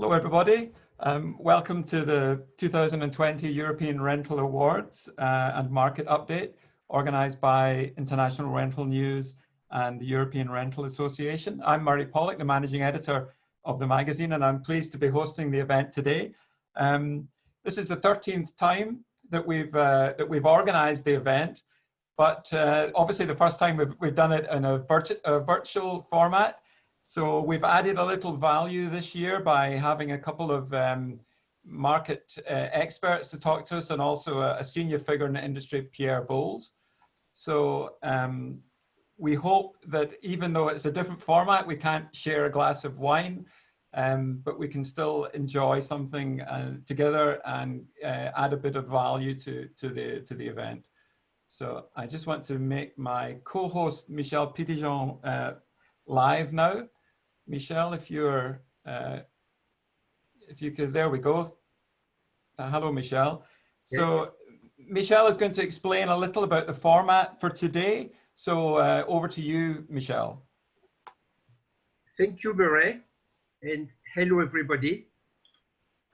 Hello, everybody. Welcome to the 2020 European Rental Awards and Market Update, organised by International Rental News and the European Rental Association. I'm Murray Pollock, the Managing Editor of the magazine, and I'm pleased to be hosting the event today. This is the 13th time that we've organised the event, but obviously the first time we've done it in a virtual format. So we've added a little value this year by having a couple of market experts to talk to us, and also a senior figure in the industry, Pierre Bowles. So we hope that even though it's a different format, we can't share a glass of wine, but we can still enjoy something together and add a bit of value to the event. So I just want to make my co-host Michel Petitjean live now. Michel, if you could, there we go. Hello, Michel. So Michel is going to explain a little about the format for today. So over to you, Michel. Thank you, Murray, and hello, everybody.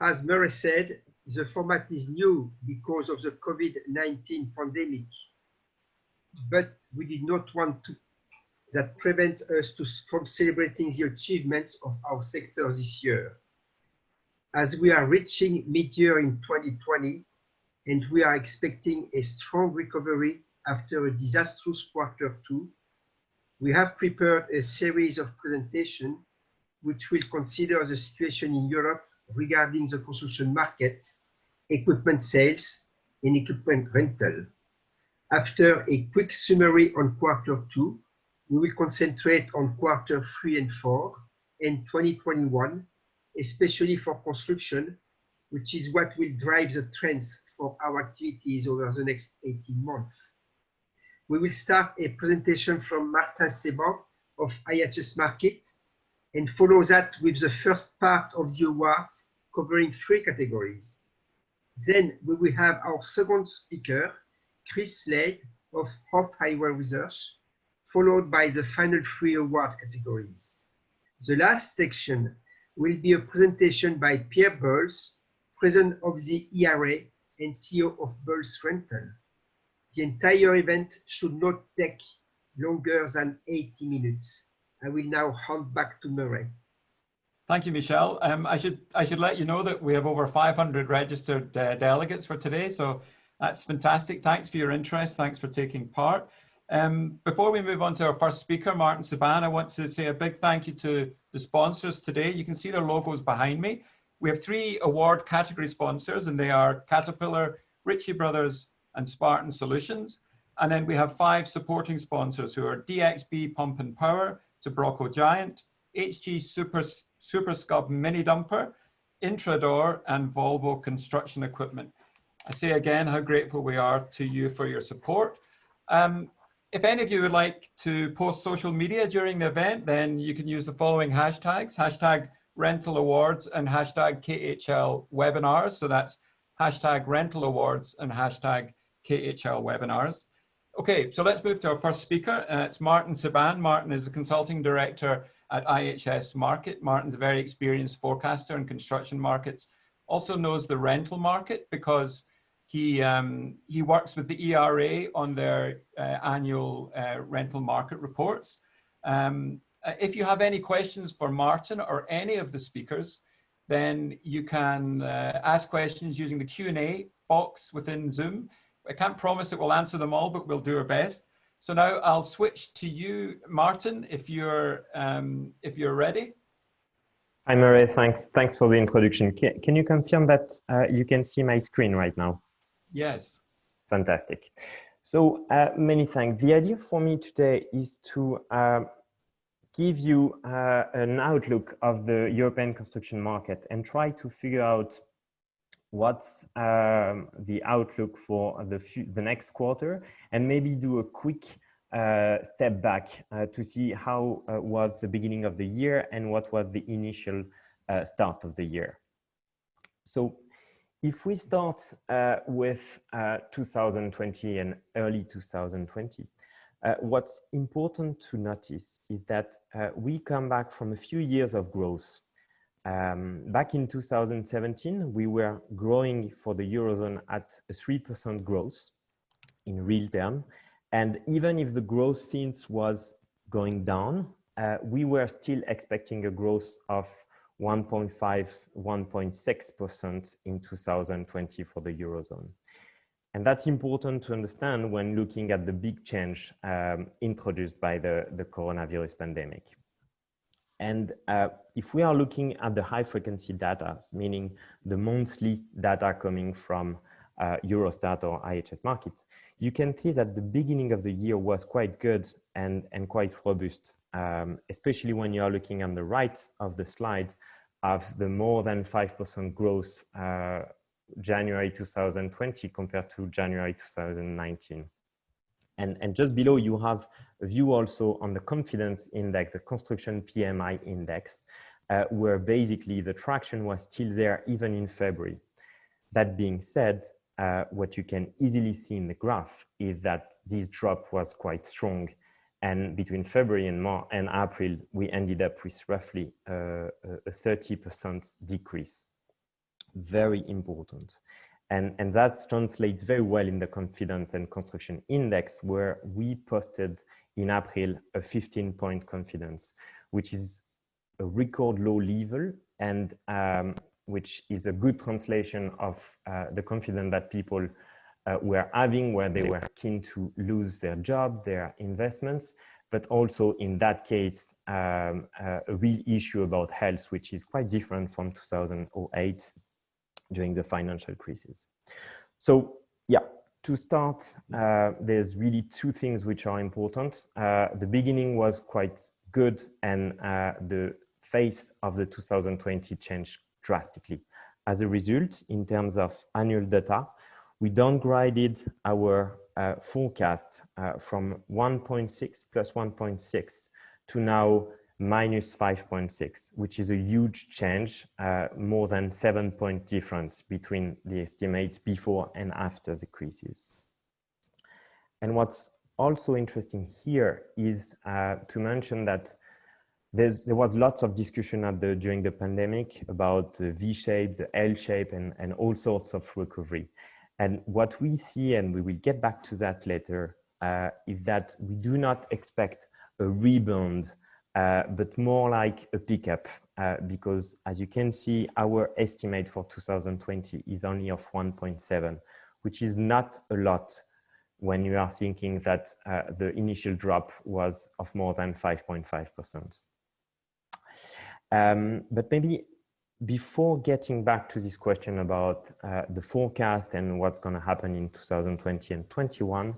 As Murray said, the format is new because of the COVID-19 pandemic, but we did not want to that prevent us from celebrating the achievements of our sector this year. As we are reaching mid-year in 2020, and we are expecting a strong recovery after a disastrous Q2, we have prepared a series of presentations which will consider the situation in Europe regarding the construction market, equipment sales, and equipment rental. After a quick summary on Q2, we will concentrate on Q3 and 4 and 2021, especially for construction, which is what will drive the trends for our activities over the next 18 months. We will start a presentation from Martin Seban of IHS Markit, and follow that with the first part of the awards covering 3 categories. Then we will have our second speaker, Chris Slade of Off-Highway Research, followed by the final 3 award categories. The last section will be a presentation by Pierre Bowles, President of the ERA and CEO of Bowles Rental. The entire event should not take longer than 80 minutes. I will now hand back to Murray. Thank you, Michel. I should let you know that we have over 500 registered delegates for today, so that's fantastic. Thanks for your interest. Thanks for taking part. Before we move on to our first speaker, Martin Seban, I want to say a big thank you to the sponsors today. You can see their logos behind me. We have 3 award category sponsors, and they are Caterpillar, Ritchie Brothers, and Spartan Solutions. And then we have 5 supporting sponsors who are DXB Pump and Power, Tobroko Giant, HG Super Scub Mini Dumper, Intrador, and Volvo Construction Equipment. I say again how grateful we are to you for your support. If any of you would like to post social media during the event, then you can use the following hashtags, hashtag rental awards and hashtag KHL webinars. So that's hashtag rental awards and hashtag KHL webinars. Okay, so let's move to our first speaker. It's Martin Seban. Martin is the Consulting Director at IHS Markit. Martin's a very experienced forecaster in construction markets, also knows the rental market because he works with the ERA on their annual rental market reports. If you have any questions for Martin or any of the speakers, then you can ask questions using the Q&A box within Zoom. I can't promise that we'll answer them all, but we'll do our best. So now I'll switch to you, Martin, if you're ready. Hi, Murray. Thanks for the introduction. Can you confirm that you can see my screen right now? Yes. Fantastic. So many thanks. The idea for me today is to give you an outlook of the European construction market and try to figure out what's the outlook for the next quarter, and maybe do a quick step back to see how was the beginning of the year and what was the initial start of the year. So if we start with 2020 and early 2020, what's important to notice is that we come back from a few years of growth Back in 2017, we were growing for the Eurozone at a 3% growth in real term. And even if the growth since was going down, we were still expecting a growth of 1.5, 1.6% in 2020 for the Eurozone. And that's important to understand when looking at the big change introduced by the coronavirus pandemic. And if we are looking at the high frequency data, meaning the monthly data coming from Eurostat or IHS Markit, you can see that the beginning of the year was quite good and quite robust, especially when you are looking on the right of the slide of the more than 5% growth January 2020 compared to January 2019. And just below, you have a view also on the confidence index, the construction PMI index, where basically the traction was still there even in February. That being said, what you can easily see in the graph is that this drop was quite strong. And between February and April, we ended up with roughly a 30% decrease. Very important. And that translates very well in the confidence and construction index, where we posted in April a 15-point confidence, which is a record low level, and which is a good translation of the confidence that people were having, where they were keen to lose their job, their investments, but also in that case, a real issue about health, which is quite different from 2008 during the financial crisis. So yeah, to start, there's really two things which are important. The beginning was quite good, and the face of the 2020 changed drastically. As a result, in terms of annual data, we downgraded our forecast from 1.6 plus 1.6 to now minus 5.6, which is a huge change, more than 7-point difference between the estimates before and after the crisis. And what's also interesting here is to mention that there was lots of discussion during the pandemic about the V-shape, the L-shape, and all sorts of recovery. And what we see, and we will get back to that later, is that we do not expect a rebound, but more like a pickup, because as you can see, our estimate for 2020 is only of 1.7, which is not a lot when you are thinking that the initial drop was of more than 5.5%. But maybe before getting back to this question about the forecast and what's going to happen in 2020 and 21,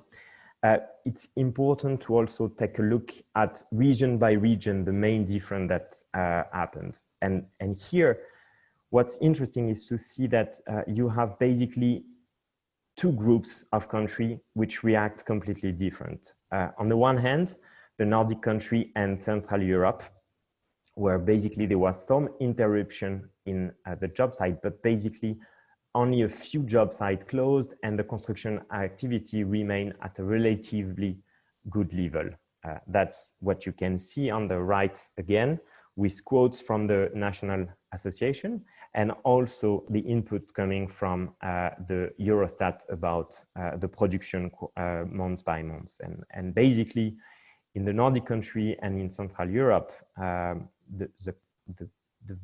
it's important to also take a look at region by region, the main difference that happened. And here, what's interesting is to see that you have basically two groups of countries which react completely different. On the one hand, the Nordic country and Central Europe, where basically there was some interruption in the job site, but basically only a few job sites closed and the construction activity remained at a relatively good level. That's what you can see on the right again, with quotes from the National Association and also the input coming from the Eurostat about the production month by month. And basically in the Nordic country and in Central Europe, the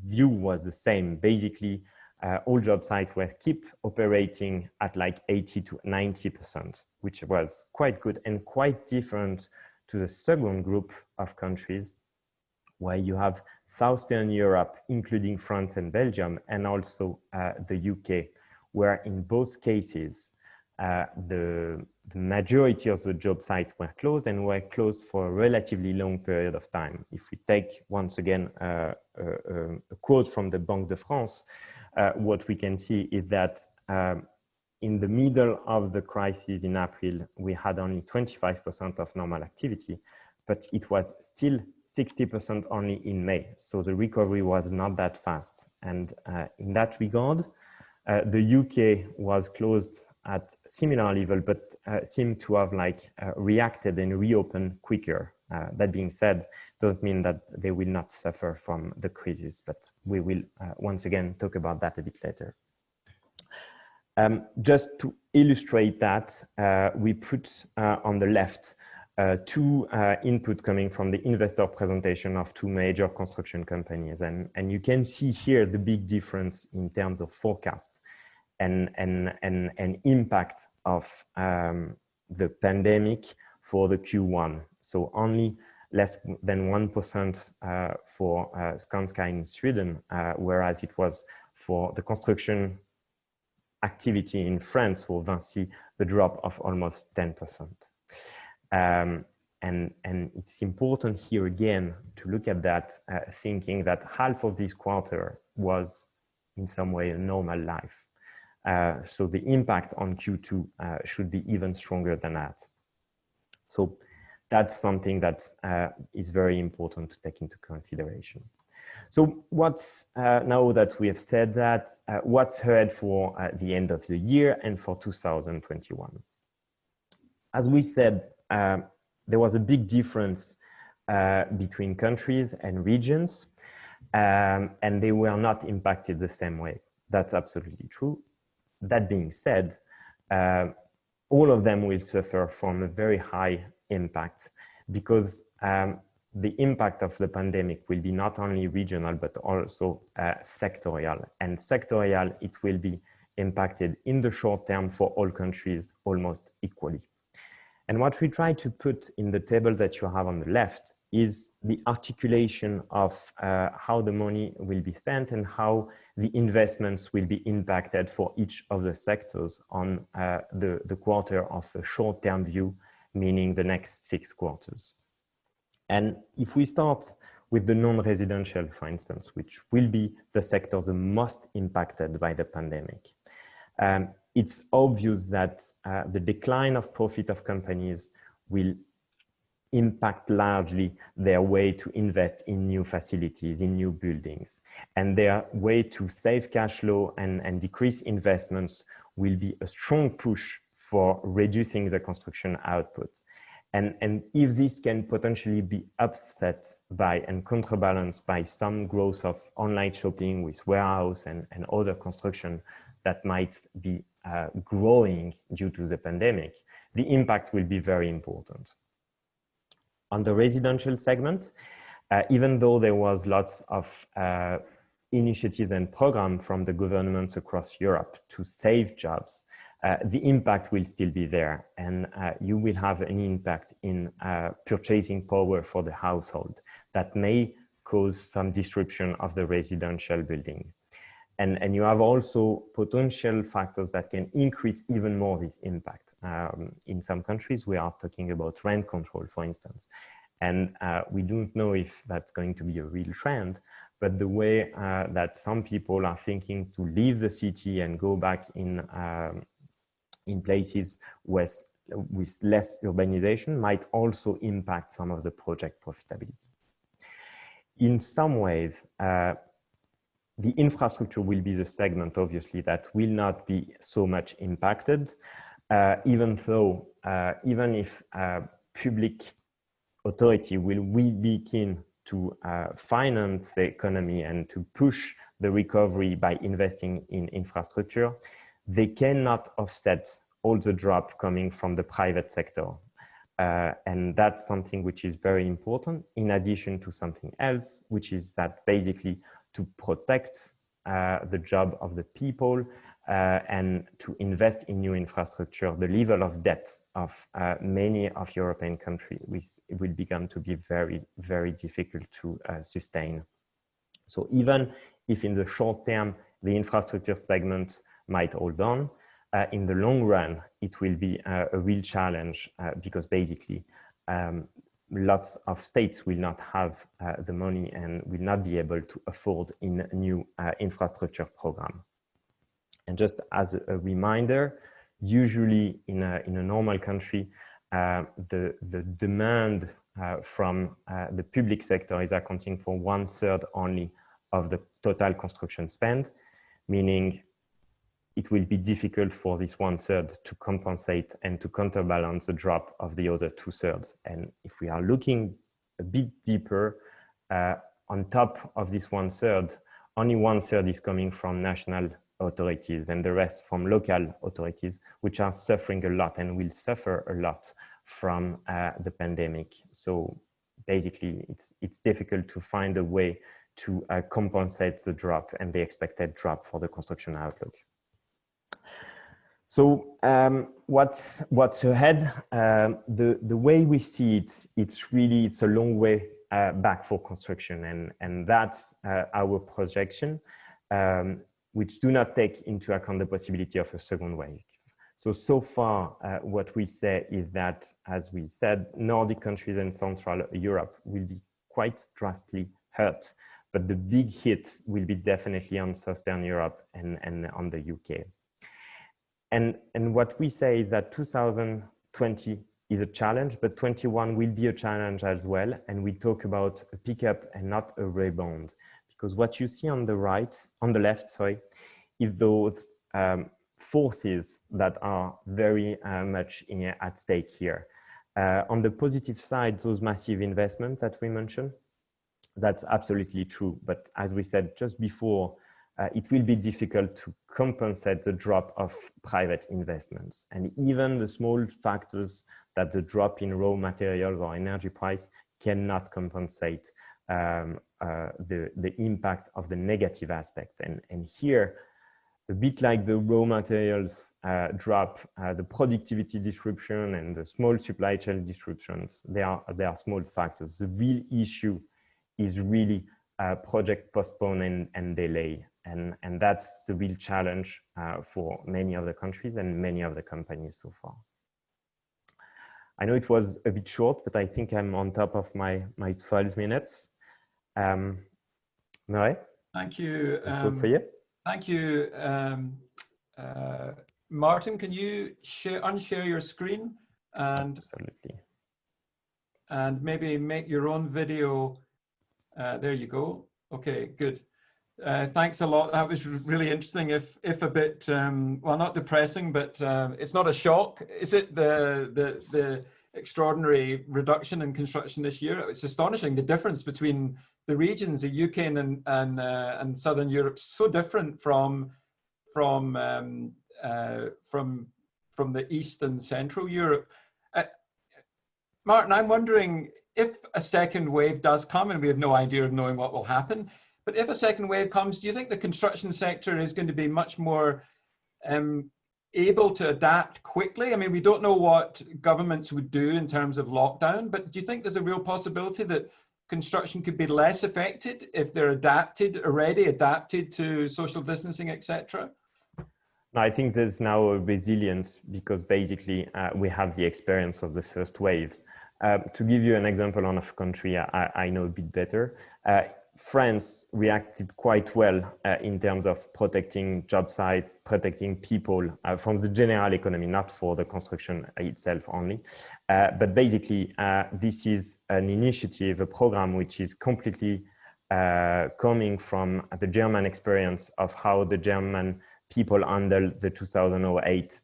view was the same. Basically, all job sites were keep operating at like 80 to 90%, which was quite good and quite different to the second group of countries where you have Southern Europe, including France and Belgium, and also the UK, where in both cases, the majority of the job sites were closed and were closed for a relatively long period of time. If we take once again a quote from the Banque de France, what we can see is that in the middle of the crisis in April, we had only 25% of normal activity, but it was still 60% only in May. So the recovery was not that fast. And in that regard, the UK was closed at similar level, but seemed to have reacted and reopened quicker That being said, doesn't mean that they will not suffer from the crisis, but we will once again talk about that a bit later. Just to illustrate that, we put on the left two input coming from the investor presentation of two major construction companies. And you can see here the big difference in terms of forecast and impact of the pandemic for the Q1. So only less than 1% for Skanska in Sweden, whereas it was for the construction activity in France for Vinci, the drop of almost 10%. And it's important here again to look at that, thinking that half of this quarter was in some way a normal life. So the impact on Q2 should be even stronger than that. So that's something that is very important to take into consideration. So what's, now that we have said that, what's ahead for the end of the year and for 2021? As we said, there was a big difference between countries and regions, and they were not impacted the same way. That's absolutely true. That being said, all of them will suffer from a very high impact because the impact of the pandemic will be not only regional, but also sectorial. And sectorial, it will be impacted in the short term for all countries almost equally. And what we try to put in the table that you have on the left is the articulation of how the money will be spent and how the investments will be impacted for each of the sectors on the quarter of a short-term view, meaning the next 6 quarters. And if we start with the non-residential, for instance, which will be the sector the most impacted by the pandemic, it's obvious that the decline of profit of companies will impact largely their way to invest in new facilities, in new buildings. And their way to save cash flow and decrease investments will be a strong push for reducing the construction output. And if this can potentially be offset by and counterbalanced by some growth of online shopping with warehouse and other construction that might be growing due to the pandemic, the impact will be very important. On the residential segment, even though there was lots of initiatives and programs from the governments across Europe to save jobs, the impact will still be there, and you will have an impact in purchasing power for the household that may cause some disruption of the residential building. And you have also potential factors that can increase even more this impact. In some countries, we are talking about rent control, for instance. And we don't know if that's going to be a real trend, but the way that some people are thinking to leave the city and go back in places with less urbanization might also impact some of the project profitability. In some ways, the infrastructure will be the segment, obviously, that will not be so much impacted, even if public authority will be keen to finance the economy and to push the recovery by investing in infrastructure. They cannot offset all the drop coming from the private sector. And that's something which is very important, in addition to something else, which is that basically to protect the job of the people and to invest in new infrastructure, the level of debt of many of European countries will become to be very, very difficult to sustain. So even if in the short term, the infrastructure segment might hold on, in the long run, it will be a real challenge because basically lots of states will not have the money and will not be able to afford in a new infrastructure program. And just as a reminder, usually in a normal country, the demand from the public sector is accounting for 1/3 only of the total construction spend, meaning it will be difficult for this 1/3 to compensate and to counterbalance the drop of the other 2/3. And if we are looking a bit deeper, on top of this 1/3, only 1/3 is coming from national authorities and the rest from local authorities, which are suffering a lot and will suffer a lot from the pandemic. So basically, it's difficult to find a way to compensate the drop and the expected drop for the construction outlook. So what's ahead? The way we see it, it's a long way back for construction, and that's our projection, which do not take into account the possibility of a second wave. So far, what we say is that, as we said, Nordic countries and Central Europe will be quite drastically hurt, but the big hit will be definitely on Southern Europe and on the UK. And what we say is that 2020 is a challenge, but 21 will be a challenge as well. And we talk about a pickup and not a rebound, because what you see on the left, is those forces that are very much at stake here. On the positive side, those massive investments that we mentioned, that's absolutely true. But as we said just before, it will be difficult to compensate the drop of private investments. And even the small factors that the drop in raw materials or energy price cannot compensate the impact of the negative aspect. And here, a bit like the raw materials drop, the productivity disruption and the small supply chain disruptions, they are small factors. The real issue is really project postpone and delay. And that's the real challenge for many of the countries and many of the companies so far. I know it was a bit short, but I think I'm on top of my 12 minutes. Murray? Thank you. Good for you. Thank you. Martin, can you unshare your screen? Absolutely. And maybe make your own video. There you go. Okay, good. Thanks a lot. That was really interesting. If a bit, well, not depressing, but it's not a shock. Is it the extraordinary reduction in construction this year? It's astonishing, the difference between the regions, the UK and Southern Europe, so different from the East and Central Europe. Martin, I'm wondering if a second wave does come, and we have no idea of knowing what will happen. But if a second wave comes, do you think the construction sector is going to be much more able to adapt quickly? I mean, we don't know what governments would do in terms of lockdown, but do you think there's a real possibility that construction could be less affected if they're already adapted to social distancing, etc.? I think there's now a resilience because basically we have the experience of the first wave. To give you an example on a country I know a bit better, France reacted quite well in terms of protecting job site, protecting people from the general economy, not for the construction itself only. But basically, this is an initiative, a program which is completely coming from the German experience of how the German people handled the 2008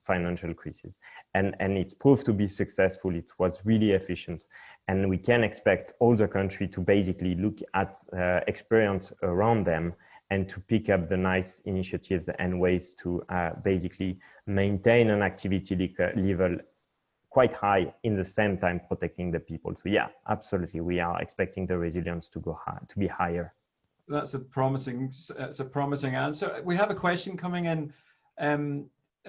financial crisis. And it's proved to be successful. It was really efficient. And we can expect all the country to basically look at experience around them and to pick up the nice initiatives and ways to basically maintain an activity level quite high in the same time protecting the people. So yeah, absolutely. We are expecting the resilience to go high, to be higher. That's a promising answer. We have a question coming in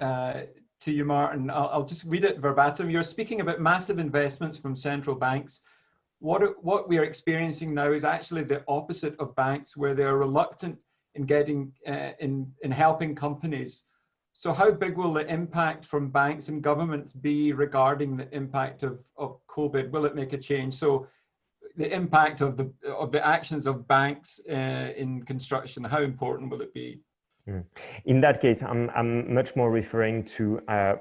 to you, Martin. I'll just read it verbatim. You're speaking about massive investments from central banks. What we are experiencing now is actually the opposite of banks, where they are reluctant in getting in helping companies. So how big will the impact from banks and governments be regarding the impact of COVID? Will it make a change? So the impact of the actions of banks in construction, how important will it be? In that case, I'm much more referring to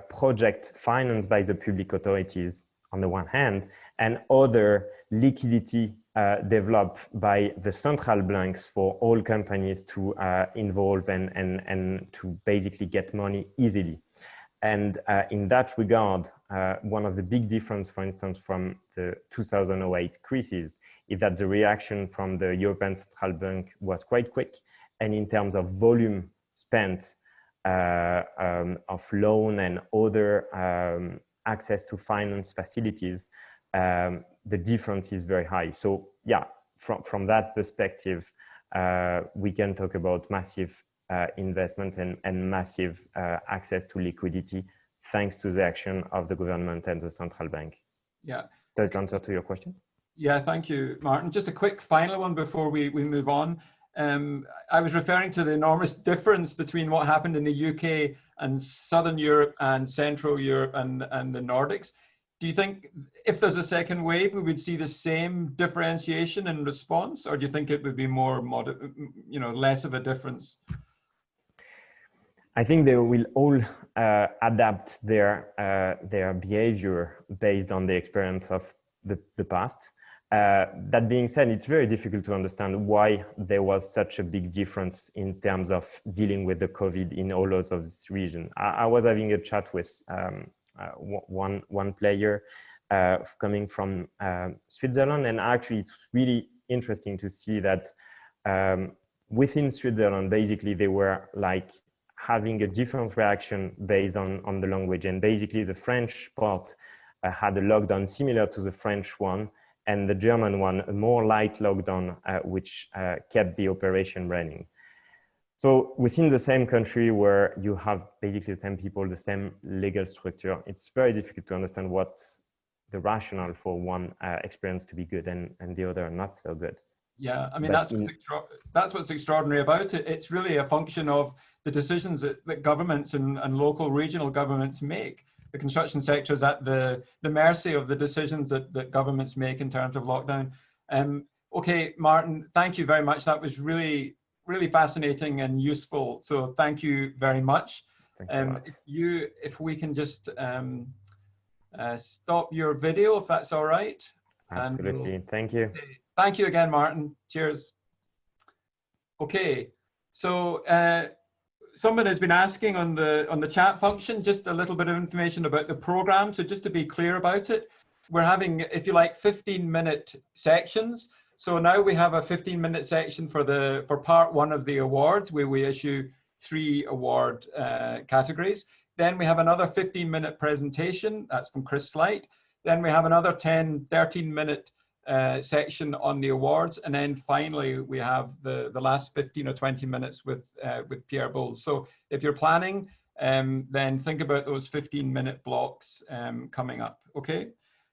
project financed by the public authorities on the one hand, and other liquidity developed by the central banks for all companies to involve and to basically get money easily. And in that regard, one of the big differences, for instance, from the 2008 crisis is that the reaction from the European Central Bank was quite quick. And in terms of volume spent of loan and other access to finance facilities, the difference is very high. So yeah, from that perspective, we can talk about massive investment and massive access to liquidity thanks to the action of the government and the central bank. Yeah. Does it answer to your question? Yeah, thank you, Martin. Just a quick final one before we move on. I was referring to the enormous difference between what happened in the UK and Southern Europe and Central Europe and the Nordics. Do you think if there's a second wave, we would see the same differentiation in response, or do you think it would be more less of a difference? I think they will all adapt their behavior based on the experience of the past. That being said, it's very difficult to understand why there was such a big difference in terms of dealing with the COVID in all of this region. I was having a chat with one player coming from Switzerland, and actually it's really interesting to see that within Switzerland, basically they were like having a different reaction based on the language, and basically the French part had a lockdown similar to the French one, and the German one a more light lockdown, which kept the operation running. So within the same country where you have basically the same people, the same legal structure, it's very difficult to understand what's the rationale for one experience to be good and the other not so good. Yeah, I mean, that's what's extraordinary about it. It's really a function of the decisions that governments and local regional governments make. The construction sector is at the mercy of the decisions that governments make in terms of lockdown. Okay, Martin, thank you very much. That was really fascinating and useful. So thank you very much. If we can just stop your video, if that's all right. Absolutely, thank you. Thank you again, Martin. Cheers. Okay, so someone has been asking on the chat function just a little bit of information about the program. So just to be clear about it, we're having, if you like, 15-minute sections. So now we have a 15-minute section for part one of the awards, where we issue 3 award categories. Then we have another 15-minute presentation. That's from Chris Slight. Then we have another 13-minute section on the awards, and then finally we have the last 15 or 20 minutes with Pierre Bowles. So if you're planning, then think about those 15-minute blocks coming up. Okay,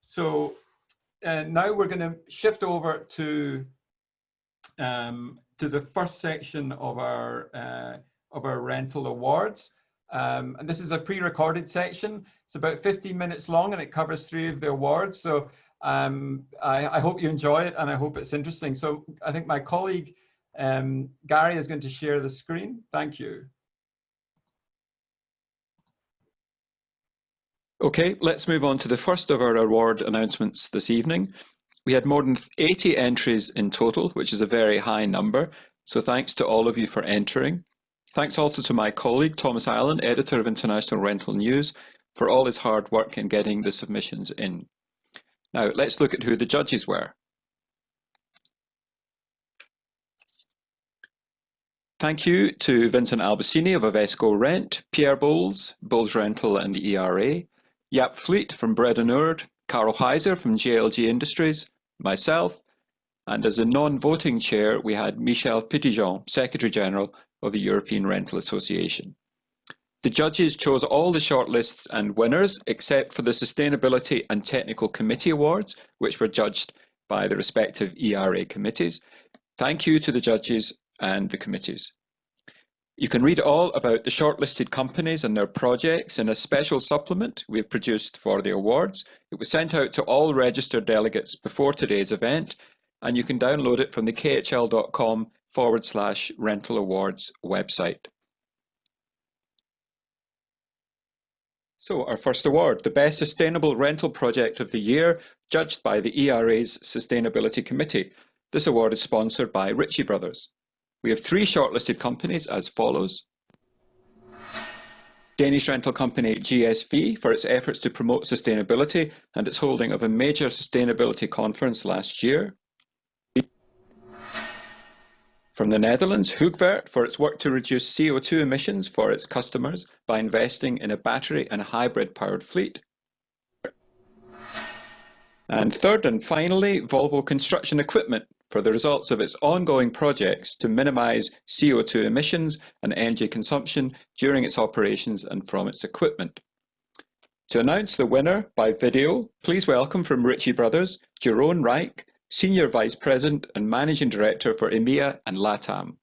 so now we're going to shift over to the first section of our rental awards, and this is a pre-recorded section. It's about 15 minutes long, and it covers 3 of the awards. So I hope you enjoy it, and I hope it's interesting. So I think my colleague Gary is going to share the screen. Thank you. Okay, let's move on to the first of our award announcements this evening. We had more than 80 entries in total, which is a very high number. So thanks to all of you for entering. Thanks also to my colleague, Thomas Allen, editor of International Rental News, for all his hard work in getting the submissions in. Now, let's look at who the judges were. Thank you to Vincent Albacini of Avesco Rent, Pierre Bowles, Bowles Rental and ERA, Jaap Fleet from Bread and Oord, Carl Heiser from JLG Industries, myself, and as a non-voting chair, we had Michel Petitjean, Secretary General of the European Rental Association. The judges chose all the shortlists and winners except for the Sustainability and Technical Committee Awards, which were judged by the respective ERA committees. Thank you to the judges and the committees. You can read all about the shortlisted companies and their projects in a special supplement we've produced for the awards. It was sent out to all registered delegates before today's event, and you can download it from the khl.com/rental awards website. So our first award, the Best Sustainable Rental Project of the Year, judged by the ERA's Sustainability Committee. This award is sponsored by Ritchie Brothers. We have 3 shortlisted companies as follows. Danish rental company GSV for its efforts to promote sustainability and its holding of a major sustainability conference last year. From the Netherlands, Hoogvert for its work to reduce CO2 emissions for its customers by investing in a battery and hybrid powered fleet. And third and finally, Volvo Construction Equipment for the results of its ongoing projects to minimise CO2 emissions and energy consumption during its operations and from its equipment. To announce the winner by video, please welcome from Ritchie Brothers, Jeroen Reich, Senior Vice President and Managing Director for EMEA and LATAM.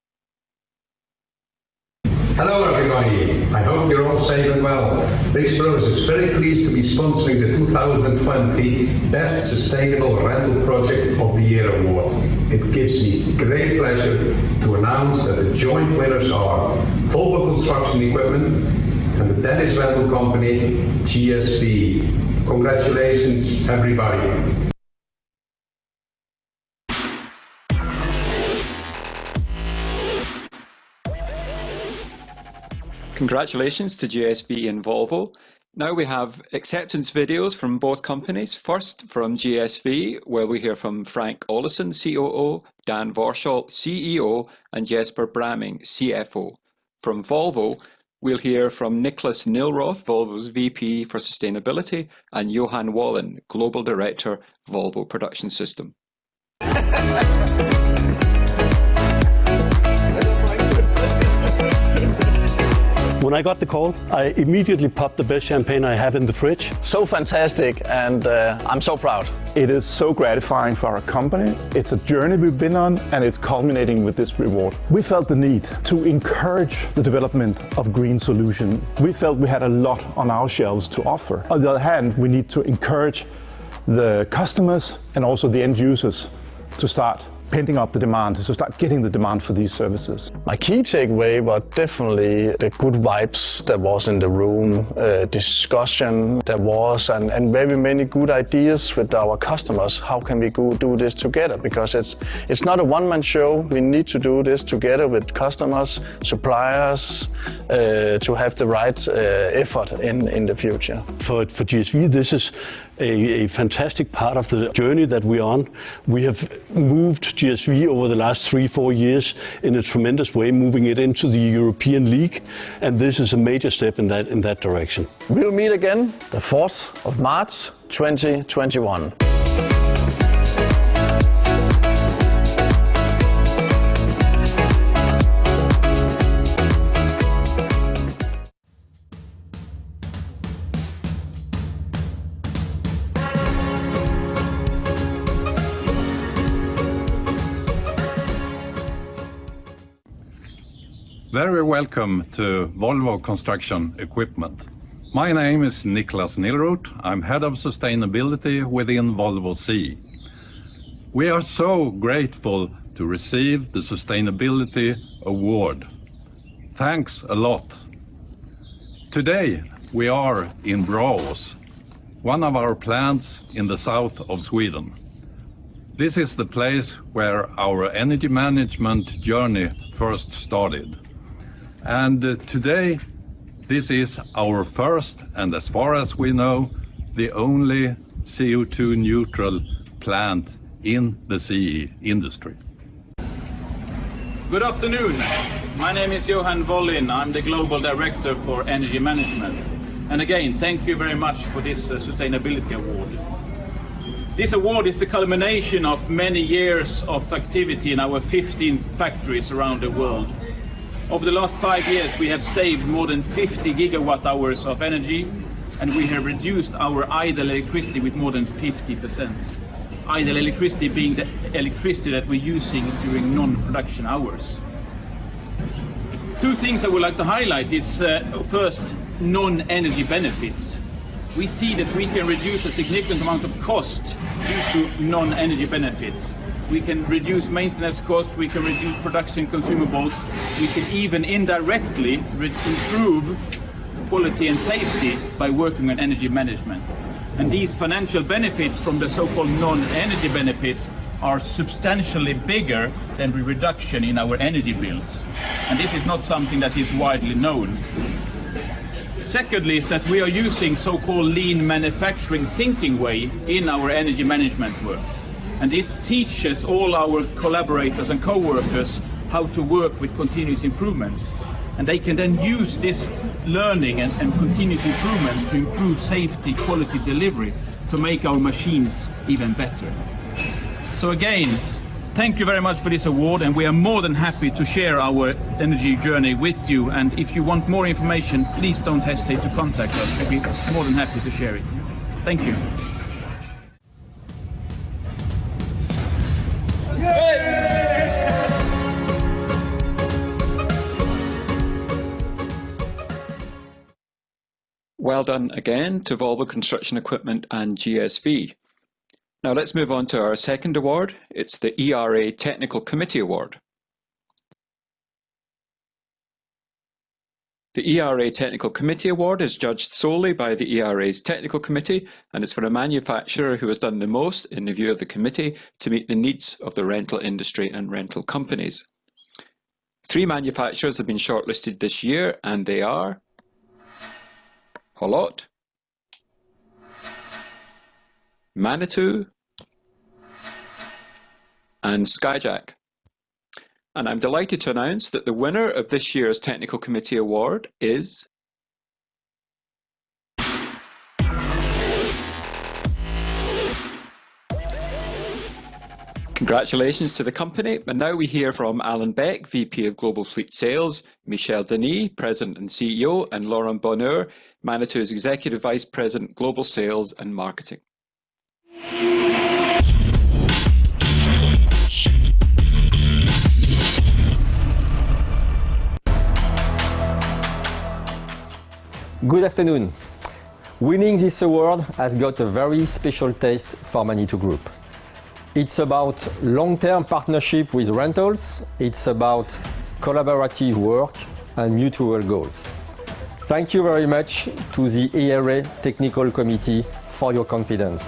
Hello everybody, I hope you're all safe and well. Ritchie Brothers is very pleased to be sponsoring the 2020 Best Sustainable Rental Project of the Year Award. It gives me great pleasure to announce that the joint winners are Volvo Construction Equipment and the Danish rental company GSV. Congratulations everybody. Congratulations to GSV and Volvo. Now we have acceptance videos from both companies. First from GSV, where we hear from Frank Ollesen, COO, Dan Vorsholt, CEO, and Jesper Bramming, CFO. From Volvo, we'll hear from Niklas Nilroth, Volvo's VP for Sustainability, and Johan Wallen, Global Director, Volvo Production System. When I got the call, I immediately popped the best champagne I have in the fridge. So fantastic, and I'm so proud. It is so gratifying for our company. It's a journey we've been on, and it's culminating with this reward. We felt the need to encourage the development of green solutions. We felt we had a lot on our shelves to offer. On the other hand, we need to encourage the customers and also the end users to start painting up the demand, to start getting the demand for these services. My key takeaway was definitely the good vibes that was in the room, discussion there was, and very many good ideas with our customers. How can we go do this together? Because it's not a one-man show. We need to do this together with customers, suppliers, to have the right effort in the future. For GSV, this is a fantastic part of the journey that we're on. We have moved GSV over the last 3-4 years in a tremendous way, moving it into the European League, and this is a major step in that direction. We'll meet again the 4th of March 2021. Very welcome to Volvo Construction Equipment. My name is Niklas Nilroth. I'm Head of Sustainability within Volvo CE. We are so grateful to receive the Sustainability Award. Thanks a lot. Today we are in Braås, one of our plants in the south of Sweden. This is the place where our energy management journey first started. And today, this is our first, and as far as we know, the only CO2 neutral plant in the CE industry. Good afternoon. My name is Johan Wallen. I'm the Global Director for Energy Management. And again, thank you very much for this Sustainability Award. This award is the culmination of many years of activity in our 15 factories around the world. Over the last 5 years, we have saved more than 50 gigawatt hours of energy, and we have reduced our idle electricity with more than 50%. Idle electricity being the electricity that we're using during non-production hours. 2 things I would like to highlight is first, non-energy benefits. We see that we can reduce a significant amount of cost due to non-energy benefits. We can reduce maintenance costs, we can reduce production consumables, we can even indirectly improve quality and safety by working on energy management. And these financial benefits from the so-called non-energy benefits are substantially bigger than the reduction in our energy bills. And this is not something that is widely known. Secondly is that we are using so-called lean manufacturing thinking way in our energy management work. And this teaches all our collaborators and co-workers how to work with continuous improvements. And they can then use this learning and continuous improvements to improve safety, quality, delivery, to make our machines even better. So again, thank you very much for this award, and we are more than happy to share our energy journey with you. And if you want more information, please don't hesitate to contact us. We'll be more than happy to share it. Thank you. Well done again to Volvo Construction Equipment and GSV. Now let's move on to our second award. It's the ERA Technical Committee Award. The ERA Technical Committee Award is judged solely by the ERA's Technical Committee, and it's for a manufacturer who has done the most, in the view of the committee, to meet the needs of the rental industry and rental companies. 3 manufacturers have been shortlisted this year, and they are Hollott, Manitou, and Skyjack. And I'm delighted to announce that the winner of this year's Technical Committee Award is Congratulations to the company. And now we hear from Alan Beck, VP of Global Fleet Sales, Michel Denis, President and CEO, and Laurent Bonheur, Manitou's Executive Vice President, Global Sales and Marketing. Good afternoon. Winning this award has got a very special taste for Manitou Group. It's about long-term partnership with rentals. It's about collaborative work and mutual goals. Thank you very much to the ERA Technical Committee for your confidence.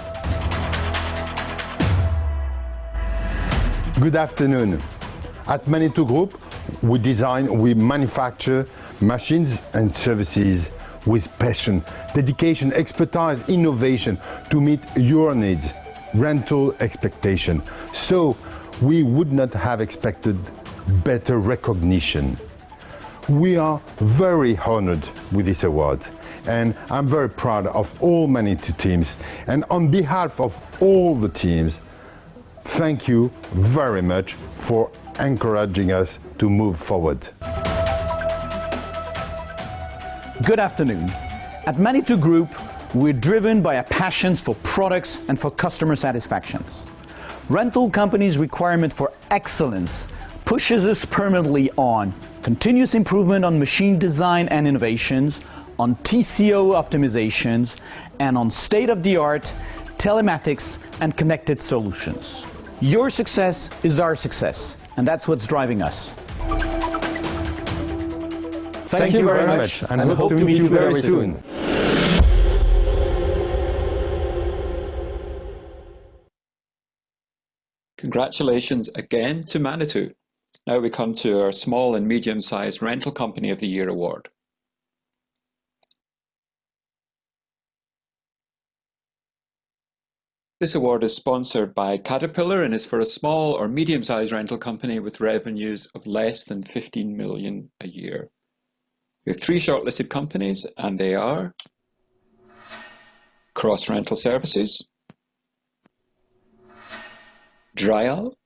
Good afternoon. At Manitou Group, we design, we manufacture machines and services with passion, dedication, expertise, innovation to meet your needs, rental expectation. So we would not have expected better recognition. We are very honored with this award, and I'm very proud of all Manitou teams. And on behalf of all the teams, thank you very much for encouraging us to move forward. Good afternoon. At Manitou Group, we're driven by a passion for products and for customer satisfaction. Rental companies' requirement for excellence pushes us permanently on continuous improvement on machine design and innovations, on TCO optimizations, and on state-of-the-art telematics and connected solutions. Your success is our success, and that's what's driving us. Thank you very much, and hope to meet you very soon. Congratulations again to Manitou. Now we come to our Small and Medium-Sized Rental Company of the Year award. This award is sponsored by Caterpillar and is for a small or medium-sized rental company with revenues of less than 15 million a year. We have 3 shortlisted companies, and they are Cross Rental Services, Dryal,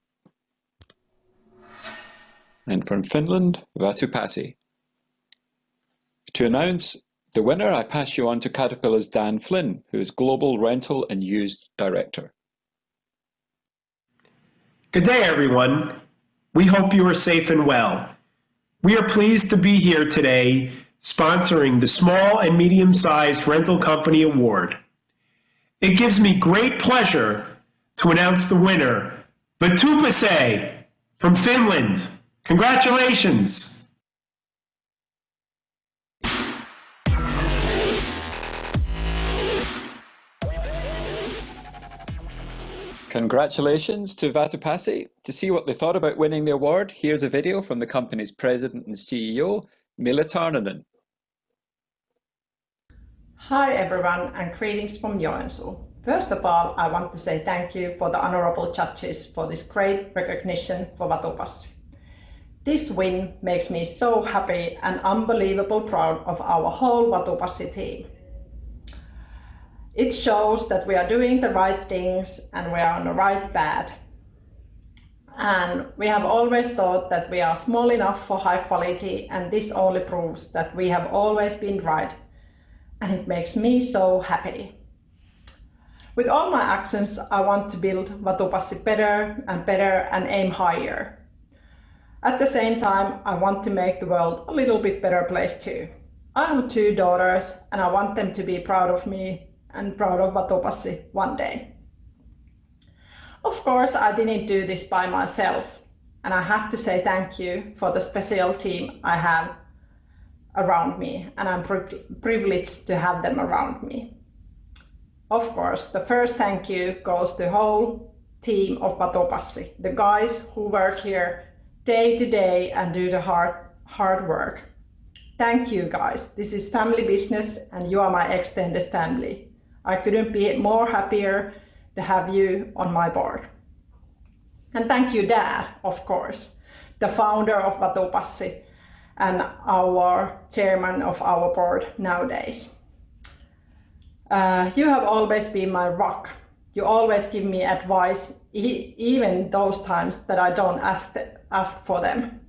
and from Finland, Vatupati. To announce the winner, I pass you on to Caterpillar's Dan Flynn, who is Global Rental and Used Director. Good day, everyone. We hope you are safe and well. We are pleased to be here today sponsoring the Small and Medium-Sized Rental Company Award. It gives me great pleasure to announce the winner, Vatupati from Finland. Congratulations! Congratulations to Vatupassi. To see what they thought about winning the award, here's a video from the company's president and CEO, Milla Tarnanen. Hi everyone, and greetings from Joensuu. First of all, I want to say thank you for the honorable judges for this great recognition for Vatupassi. This win makes me so happy and unbelievably proud of our whole Vatupassi team. It shows that we are doing the right things and we are on the right path. And we have always thought that we are small enough for high quality, and this only proves that we have always been right. And it makes me so happy. With all my actions, I want to build Vatupassi better and aim higher. At the same time, I want to make the world a little bit better place too. I have 2 daughters and I want them to be proud of me and proud of Vatupassi one day. Of course, I didn't do this by myself, and I have to say thank you for the special team I have around me, and I'm privileged to have them around me. Of course, the first thank you goes to the whole team of Vatupassi, the guys who work here day to day and do the hard work. Thank you guys. This is family business and you are my extended family. I couldn't be more happier to have you on my board. And thank you, Dad, of course, the founder of Vatupassi and our chairman of our board nowadays. You have always been my rock. You always give me advice, even those times that I don't ask for them.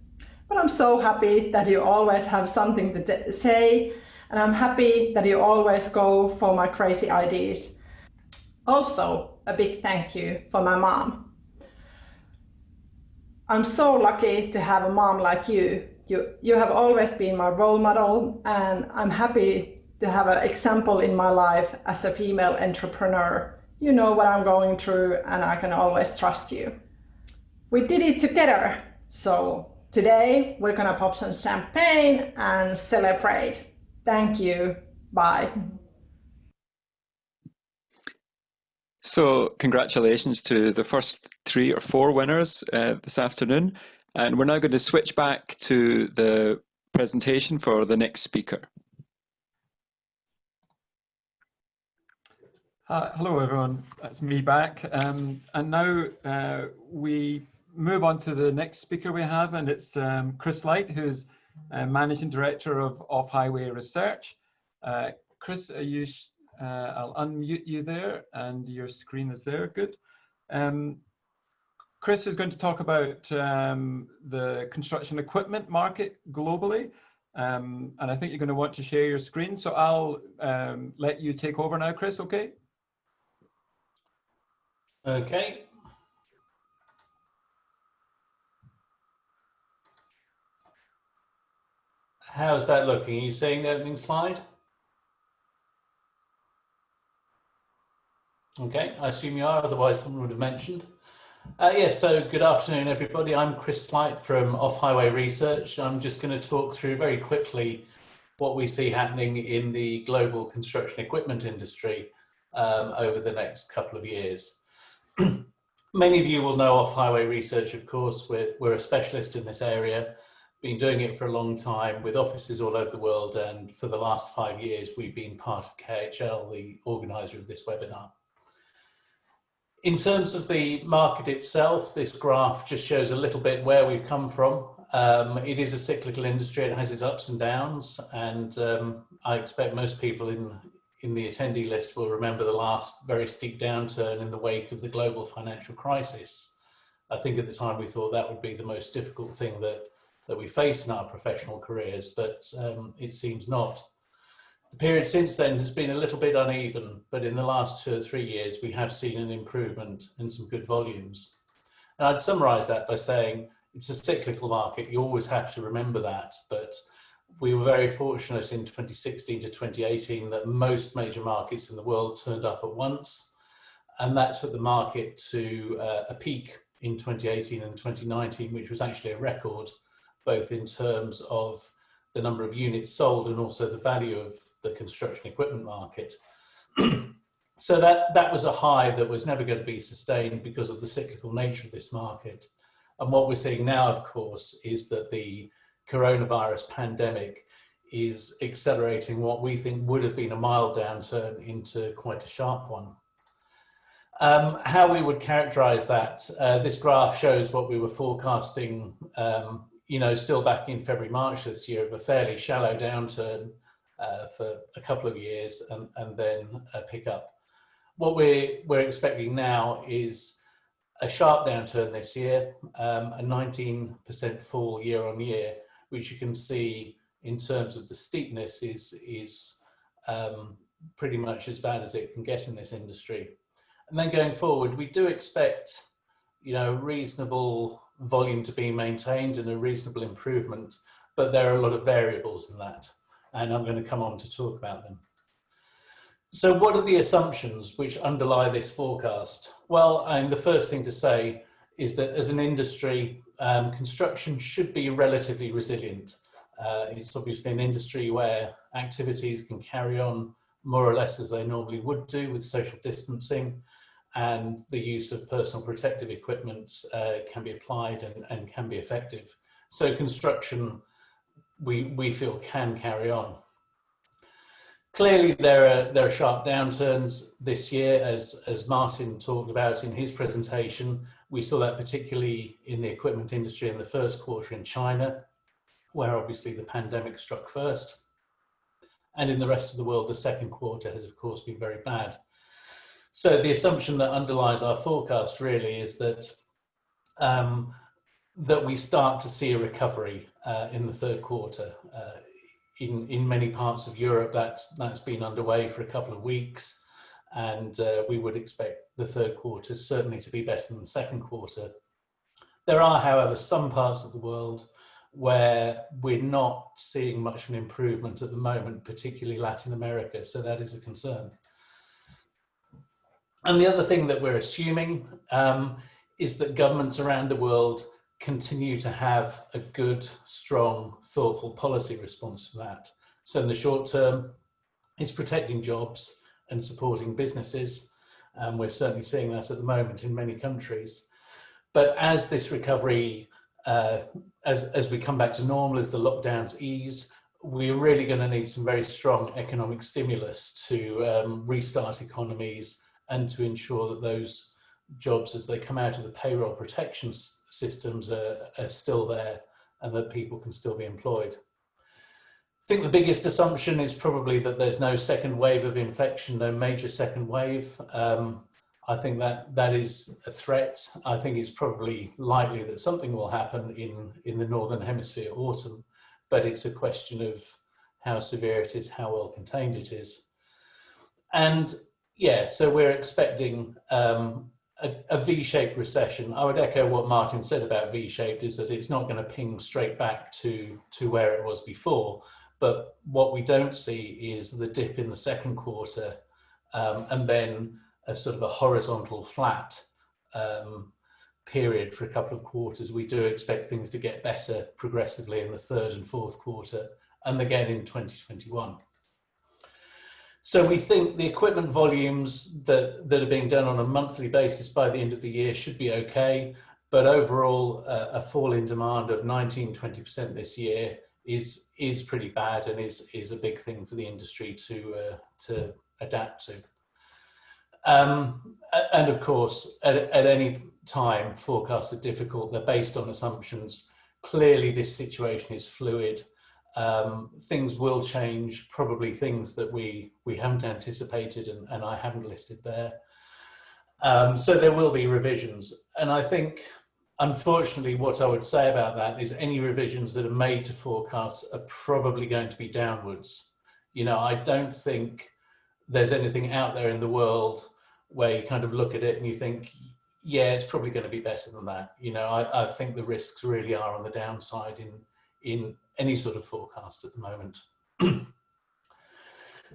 But I'm so happy that you always have something to say, and I'm happy that you always go for my crazy ideas. Also, a big thank you for my mom. I'm so lucky to have a mom like you. You have always been my role model, and I'm happy to have an example in my life as a female entrepreneur. You know what I'm going through, and I can always trust you. We did it together, so today we're gonna pop some champagne and celebrate. Thank you. Bye. So congratulations to the first 3 or 4 winners this afternoon. And we're now going to switch back to the presentation for the next speaker. Hello everyone, that's me back. And now we move on to the next speaker we have, and it's Chris Light, who's Managing Director of Off-Highway Research. Chris, are you, I'll unmute you there, and your screen is there, good. Chris is going to talk about the construction equipment market globally, and I think you're going to want to share your screen, so I'll let you take over now, Chris, okay? Okay. How's that looking? Are you seeing the opening slide? Okay, I assume you are, otherwise someone would have mentioned. Yes, so good afternoon, everybody. I'm Chris Light from Off-Highway Research. I'm just going to talk through very quickly what we see happening in the global construction equipment industry over the next couple of years. Many of you will know Off-Highway Research, of course. We're a specialist in this area, been doing it for a long time with offices all over the world, and for the last 5 years we've been part of KHL, the organizer of this webinar. In terms of the market itself, this graph just shows a little bit where we've come from. It is a cyclical industry, it has its ups and downs, and I expect most people in the attendee list will remember the last very steep downturn in the wake of the global financial crisis. I think at the time we thought that would be the most difficult thing that we face in our professional careers, but it seems not. The period since then has been a little bit uneven, but in the last 2 or 3 years, we have seen an improvement and some good volumes. And I'd summarize that by saying it's a cyclical market. You always have to remember that, but we were very fortunate in 2016 to 2018 that most major markets in the world turned up at once. And that took the market to a peak in 2018 and 2019, which was actually a record, both in terms of the number of units sold and also the value of the construction equipment market. So that was a high that was never going to be sustained because of the cyclical nature of this market. And what we're seeing now, of course, is that the coronavirus pandemic is accelerating what we think would have been a mild downturn into quite a sharp one. How we would characterize that, this graph shows what we were forecasting, still back in February, March this year, of a fairly shallow downturn for a couple of years and then a pickup. What we're expecting now is a sharp downturn this year, a 19% fall year on year, which you can see in terms of the steepness is pretty much as bad as it can get in this industry. And then going forward, we do expect, reasonable volume to be maintained and a reasonable improvement, but there are a lot of variables in that, and I'm going to come on to talk about them. So what are the assumptions which underlie this forecast? Well, the first thing to say is that as an industry, construction should be relatively resilient. It's obviously an industry where activities can carry on more or less as they normally would do with social distancing, and the use of personal protective equipment can be applied and can be effective. So construction, we feel, can carry on. Clearly, there are sharp downturns this year, as Martin talked about in his presentation. We saw that particularly in the equipment industry in the first quarter in China, where obviously the pandemic struck first. And in the rest of the world, the second quarter has, of course, been very bad. So the assumption that underlies our forecast really is that that we start to see a recovery in the third quarter. In many parts of Europe, that's been underway for a couple of weeks, and we would expect the third quarter certainly to be better than the second quarter. There are, however, some parts of the world where we're not seeing much of an improvement at the moment, particularly Latin America, so that is a concern. And the other thing that we're assuming is that governments around the world continue to have a good, strong, thoughtful policy response to that. So in the short term, it's protecting jobs and supporting businesses. And we're certainly seeing that at the moment in many countries. But as this recovery, as we come back to normal, as the lockdowns ease, we're really going to need some very strong economic stimulus to restart economies and to ensure that those jobs, as they come out of the payroll protection systems, are still there and that people can still be employed. I think the biggest assumption is probably that there's no second wave of infection, no major second wave. I think that is a threat. I think it's probably likely that something will happen in the Northern Hemisphere autumn, but it's a question of how severe it is, how well contained it is. And yeah, so we're expecting a V-shaped recession. I would echo what Martin said about V-shaped, is that it's not going to ping straight back to where it was before. But what we don't see is the dip in the second quarter and then a sort of a horizontal flat period for a couple of quarters. We do expect things to get better progressively in the third and fourth quarter and again in 2021. So we think the equipment volumes that are being done on a monthly basis by the end of the year should be okay, but overall a fall in demand of 19–20% this year is pretty bad and is a big thing for the industry to adapt to. And of course, at any time, forecasts are difficult. They're based on assumptions. Clearly, this situation is fluid. Things will change, probably things that we haven't anticipated and I haven't listed there. So there will be revisions. And I think, unfortunately, what I would say about that is any revisions that are made to forecasts are probably going to be downwards. I don't think there's anything out there in the world where you kind of look at it and you think, yeah, it's probably going to be better than that. I think the risks really are on the downside in any sort of forecast at the moment.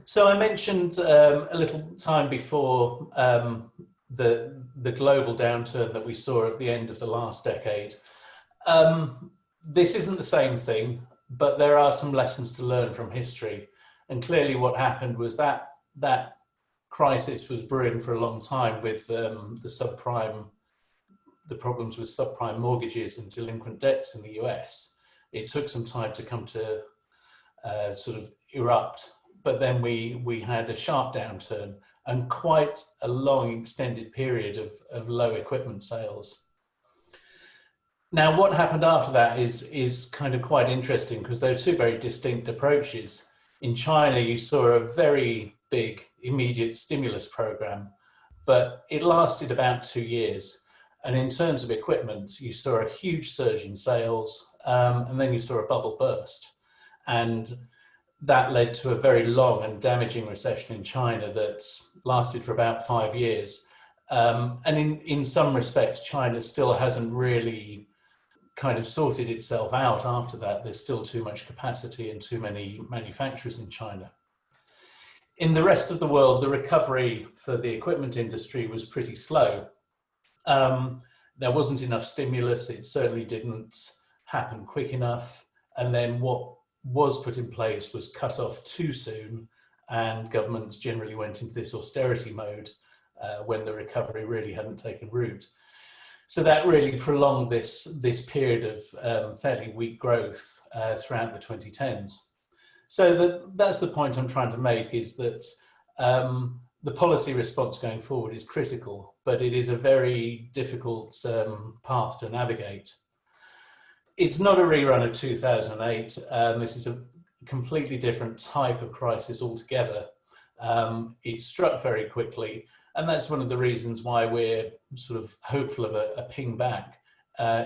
So I mentioned a little time before the global downturn that we saw at the end of the last decade. This isn't the same thing, but there are some lessons to learn from history. And clearly what happened was that crisis was brewing for a long time with the problems with subprime mortgages and delinquent debts in the US. It took some time to come to sort of erupt, but then we had a sharp downturn and quite a long extended period of low equipment sales. Now, what happened after that is kind of quite interesting, because there are two very distinct approaches. In China, you saw a very big immediate stimulus program, but it lasted about 2 years. And in terms of equipment, you saw a huge surge in sales, and then you saw a bubble burst. And that led to a very long and damaging recession in China that lasted for about 5 years. And in some respects, China still hasn't really kind of sorted itself out after that. There's still too much capacity and too many manufacturers in China. In the rest of the world, the recovery for the equipment industry was pretty slow. There wasn't enough stimulus. It certainly didn't happen quick enough. And then what was put in place was cut off too soon, and governments generally went into this austerity mode when the recovery really hadn't taken root. So that really prolonged this period of fairly weak growth throughout the 2010s. So that's the point I'm trying to make, is that the policy response going forward is critical, but it is a very difficult path to navigate. It's not a rerun of 2008. This is a completely different type of crisis altogether. It struck very quickly, and that's one of the reasons why we're sort of hopeful of a ping back,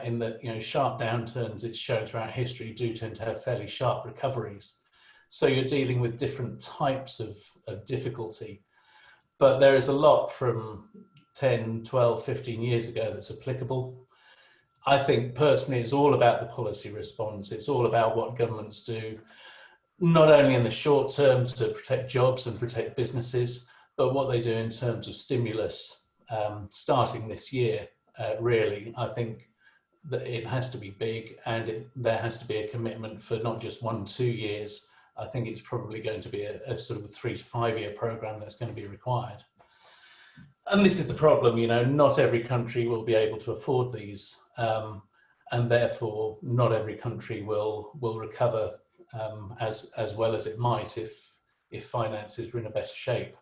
in that, you know, sharp downturns, it's shown throughout history, do tend to have fairly sharp recoveries. So you're dealing with different types of difficulty, but there is a lot from 10, 12, 15 years ago that's applicable. I think personally it's all about the policy response. It's all about what governments do, not only in the short term to protect jobs and protect businesses, but what they do in terms of stimulus starting this year. Really, I think that it has to be big, and there has to be a commitment for not just 1-2 years. I think it's probably going to be a sort of 3 to 5 year program that's going to be required. And this is the problem, you know, not every country will be able to afford these, and therefore not every country will recover as well as it might if finances were in a better shape.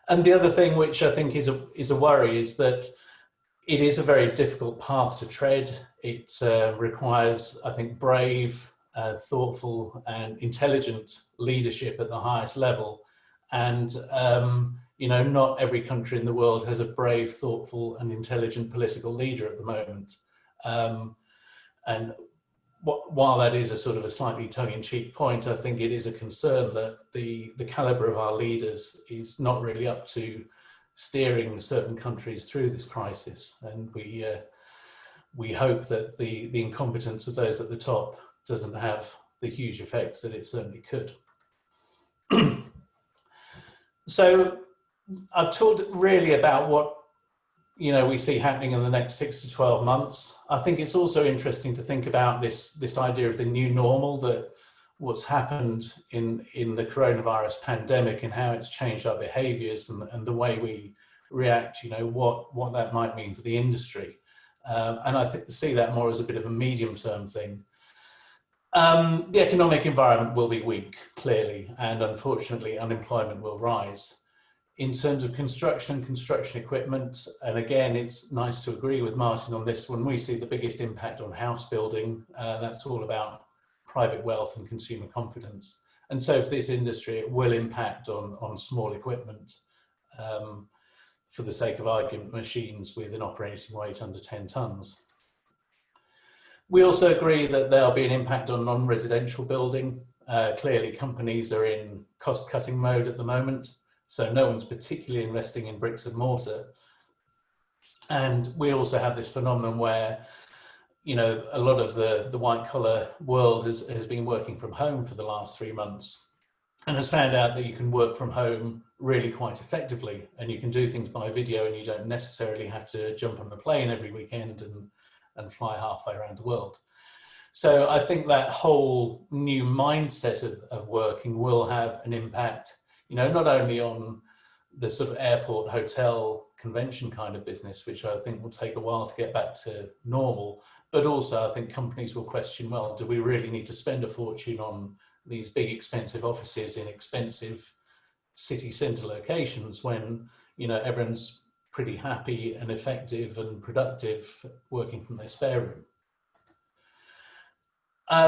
And the other thing which I think is a worry is that it is a very difficult path to tread. It requires, I think, brave, thoughtful and intelligent leadership at the highest level. And, you know, not every country in the world has a brave, thoughtful and intelligent political leader at the moment. And while that is a sort of a slightly tongue-in-cheek point, I think it is a concern that the caliber of our leaders is not really up to steering certain countries through this crisis. And we hope that the incompetence of those at the top doesn't have the huge effects that it certainly could. So I've talked really about what, you know, we see happening in the next 6 to 12 months. I think it's also interesting to think about this idea of the new normal, that what's happened in the coronavirus pandemic and how it's changed our behaviors and the way we react, you know, what that might mean for the industry. And I see that more as a bit of a medium-term thing. The economic environment will be weak, clearly, and unfortunately unemployment will rise. In terms of construction and construction equipment, and again, it's nice to agree with Martin on this one, we see the biggest impact on house building. That's all about private wealth and consumer confidence. And so for this industry, it will impact on small equipment, for the sake of argument, machines with an operating weight under 10 tons. We also agree that there'll be an impact on non-residential building. Clearly, companies are in cost-cutting mode at the moment, so no one's particularly investing in bricks and mortar. And we also have this phenomenon where, you know, a lot of the white-collar world has been working from home for the last 3 months and has found out that you can work from home really quite effectively, and you can do things by video, and you don't necessarily have to jump on the plane every weekend and fly halfway around the world. So I think that whole new mindset of working will have an impact, you know, not only on the sort of airport, hotel, convention kind of business, which I think will take a while to get back to normal. But also I think companies will question, well, do we really need to spend a fortune on these big expensive offices in expensive city centre locations when, you know, everyone's pretty happy and effective and productive working from their spare room.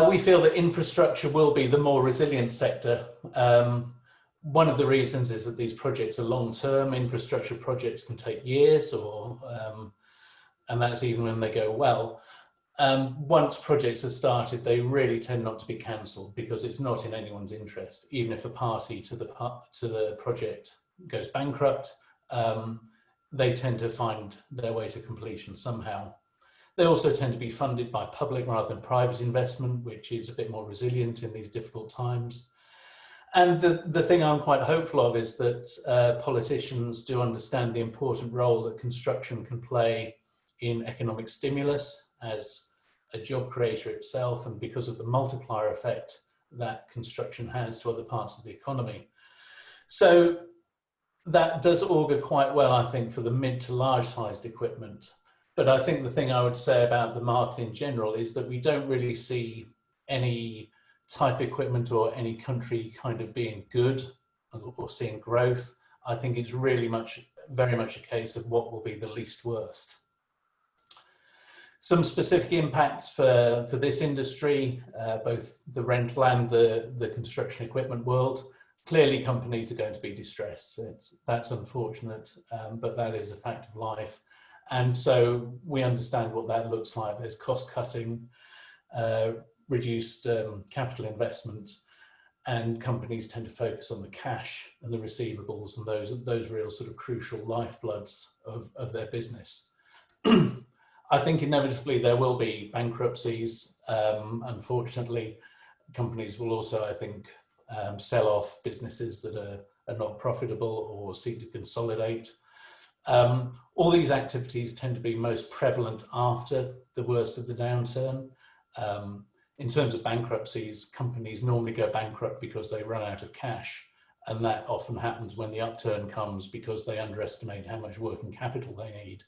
We feel that infrastructure will be the more resilient sector. One of the reasons is that these projects are long-term. Infrastructure projects can take years, or and that's even when they go well. Once projects are started, they really tend not to be cancelled because it's not in anyone's interest. Even if a party to the project goes bankrupt, they tend to find their way to completion somehow. They also tend to be funded by public rather than private investment, which is a bit more resilient in these difficult times. And the thing I'm quite hopeful of is that politicians do understand the important role that construction can play in economic stimulus as a job creator itself, and because of the multiplier effect that construction has to other parts of the economy. So that does augur quite well, I think, for the mid to large sized equipment. But I think the thing I would say about the market in general is that we don't really see any type of equipment or any country kind of being good or seeing growth. I think it's really very much a case of what will be the least worst. Some specific impacts for this industry, both the rental and the construction equipment world. Clearly companies are going to be distressed. That's unfortunate, but that is a fact of life. And so we understand what that looks like. There's cost cutting, reduced capital investment, and companies tend to focus on the cash and the receivables and those real sort of crucial lifebloods of their business. I think inevitably there will be bankruptcies. Unfortunately, companies will also, I think, sell off businesses that are not profitable or seek to consolidate. All these activities tend to be most prevalent after the worst of the downturn. In terms of bankruptcies, companies normally go bankrupt because they run out of cash, and that often happens when the upturn comes because they underestimate how much working capital they need.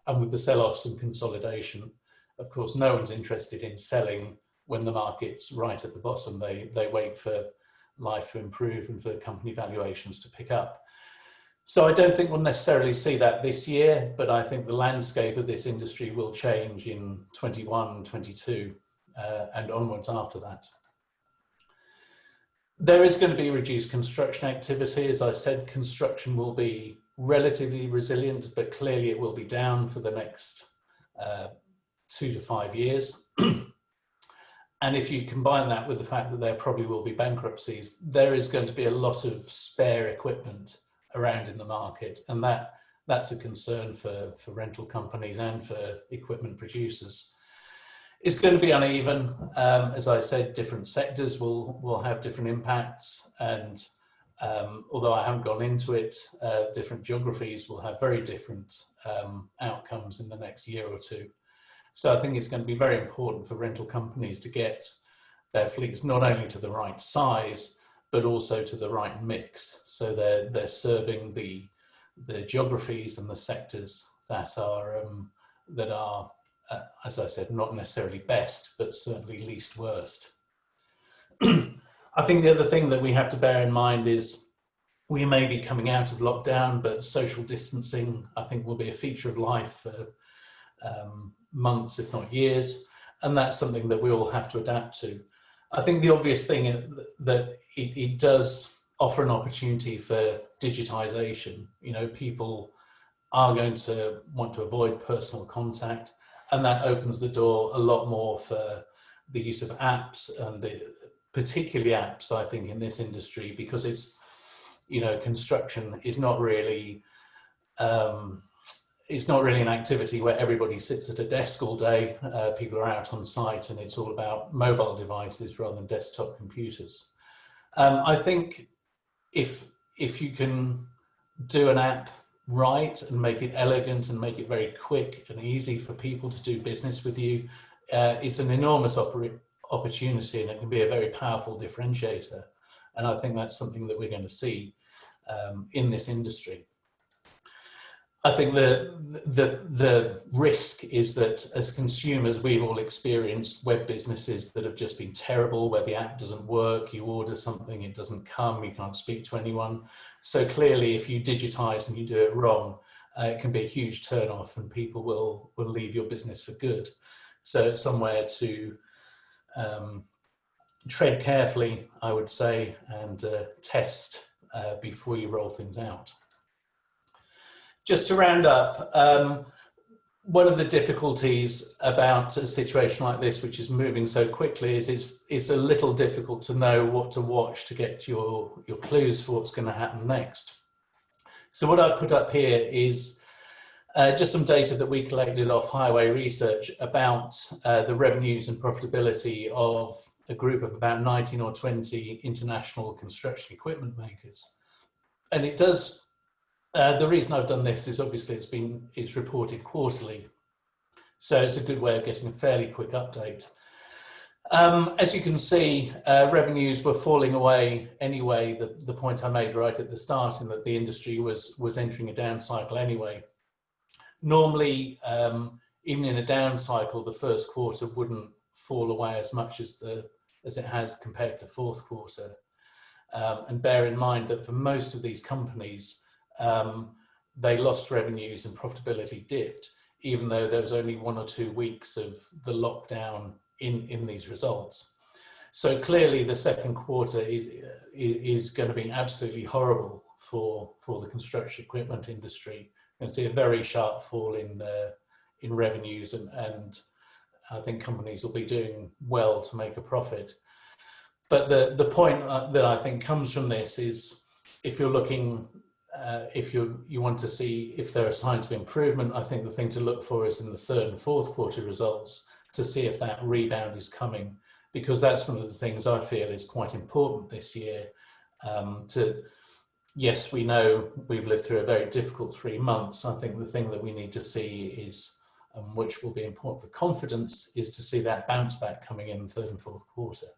And with the sell-offs and consolidation, of course, no one's interested in selling when the market's right at the bottom. They wait for life to improve and for company valuations to pick up. So I don't think we'll necessarily see that this year, but I think the landscape of this industry will change in 21, 22 and onwards after that. There is going to be reduced construction activity. As I said, construction will be relatively resilient, but clearly it will be down for the next 2 to 5 years. And if you combine that with the fact that there probably will be bankruptcies, there is going to be a lot of spare equipment around in the market, and that's a concern for rental companies and for equipment producers. It's going to be uneven. As I said, different sectors will have different impacts, and although I haven't gone into it, different geographies will have very different outcomes in the next year or two. So I think it's going to be very important for rental companies to get their fleets not only to the right size, but also to the right mix. So they're serving the geographies and the sectors that are, as I said, not necessarily best, but certainly least worst. I think the other thing that we have to bear in mind is we may be coming out of lockdown, but social distancing, I think, will be a feature of life for months, if not years, and that's something that we all have to adapt to. I think the obvious thing is that it does offer an opportunity for digitization. You know, people are going to want to avoid personal contact, and that opens the door a lot more for the use of apps, and particularly apps, I think, in this industry, because it's, you know, construction is not really it's not really an activity where everybody sits at a desk all day. People are out on site, and it's all about mobile devices rather than desktop computers. I think if you can do an app right and make it elegant and make it very quick and easy for people to do business with you, it's an enormous opportunity, and it can be a very powerful differentiator. And I think that's something that we're going to see in this industry. I think the risk is that as consumers, we've all experienced web businesses that have just been terrible, where the app doesn't work, you order something, it doesn't come, you can't speak to anyone. So clearly, if you digitize and you do it wrong, it can be a huge turn-off, and people will leave your business for good. So it's somewhere to tread carefully, I would say, and test before you roll things out. Just to round up, one of the difficulties about a situation like this, which is moving so quickly, is it's a little difficult to know what to watch to get your clues for what's going to happen next. So what I've put up here is just some data that we collected off Highway Research about the revenues and profitability of a group of about 19 or 20 international construction equipment makers. And it does, the reason I've done this is obviously it's reported quarterly. So it's a good way of getting a fairly quick update. As you can see, revenues were falling away anyway, the point I made right at the start, in that the industry was entering a down cycle anyway. Normally, even in a down cycle, the first quarter wouldn't fall away as much as it has compared to fourth quarter. And bear in mind that for most of these companies, they lost revenues and profitability dipped, even though there was only 1 or 2 weeks of the lockdown in these results. So clearly the second quarter is going to be absolutely horrible for the construction equipment industry. You're going to see a very sharp fall in revenues, and I think companies will be doing well to make a profit. But the point that I think comes from this is, if you're looking, if you want to see if there are signs of improvement, I think the thing to look for is in the third and fourth quarter results, to see if that rebound is coming, because that's one of the things I feel is quite important this year. Yes, we know we've lived through a very difficult 3 months. I think the thing that we need to see is, which will be important for confidence, is to see that bounce back coming in the third and fourth quarter.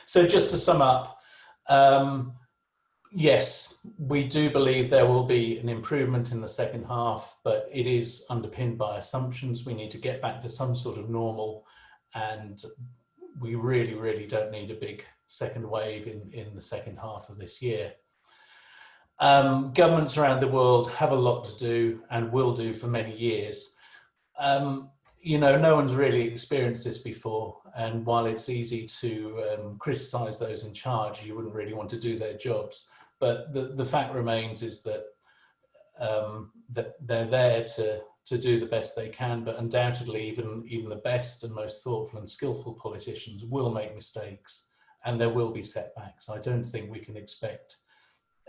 So just to sum up, yes, we do believe there will be an improvement in the second half, but it is underpinned by assumptions. We need to get back to some sort of normal, and we really, really don't need a big second wave in the second half of this year. Governments around the world have a lot to do and will do for many years. You know, no one's really experienced this before, and while it's easy to criticize those in charge, you wouldn't really want to do their jobs. But the fact remains is that that they're there to do the best they can, but undoubtedly even the best and most thoughtful and skillful politicians will make mistakes, and there will be setbacks. I don't think we can expect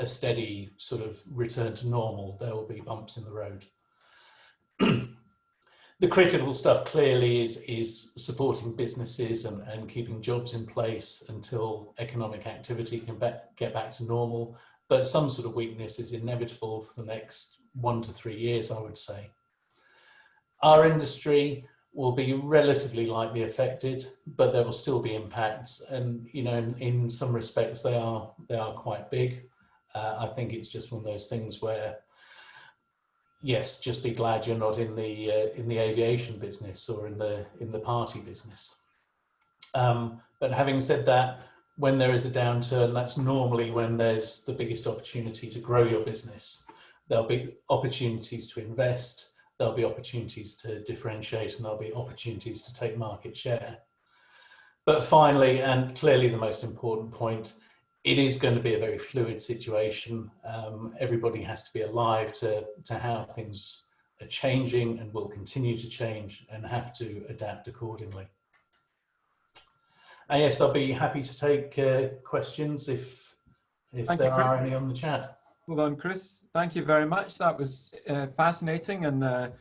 a steady sort of return to normal. There will be bumps in the road. The critical stuff clearly is supporting businesses and keeping jobs in place until economic activity can get back to normal. But some sort of weakness is inevitable for the next 1 to 3 years, I would say. Our industry will be relatively lightly affected, but there will still be impacts. And, you know, in some respects, they are quite big. I think it's just one of those things where, yes, just be glad you're not in the aviation business or in the party business. But having said that, when there is a downturn, that's normally when there's the biggest opportunity to grow your business. There'll be opportunities to invest, there'll be opportunities to differentiate, and there'll be opportunities to take market share. But finally, and clearly the most important point, it is going to be a very fluid situation. Everybody has to be alive to how things are changing and will continue to change, and have to adapt accordingly. And yes, I'll be happy to take questions if there are any on the chat. Hold on, Chris. Thank you very much. That was fascinating, and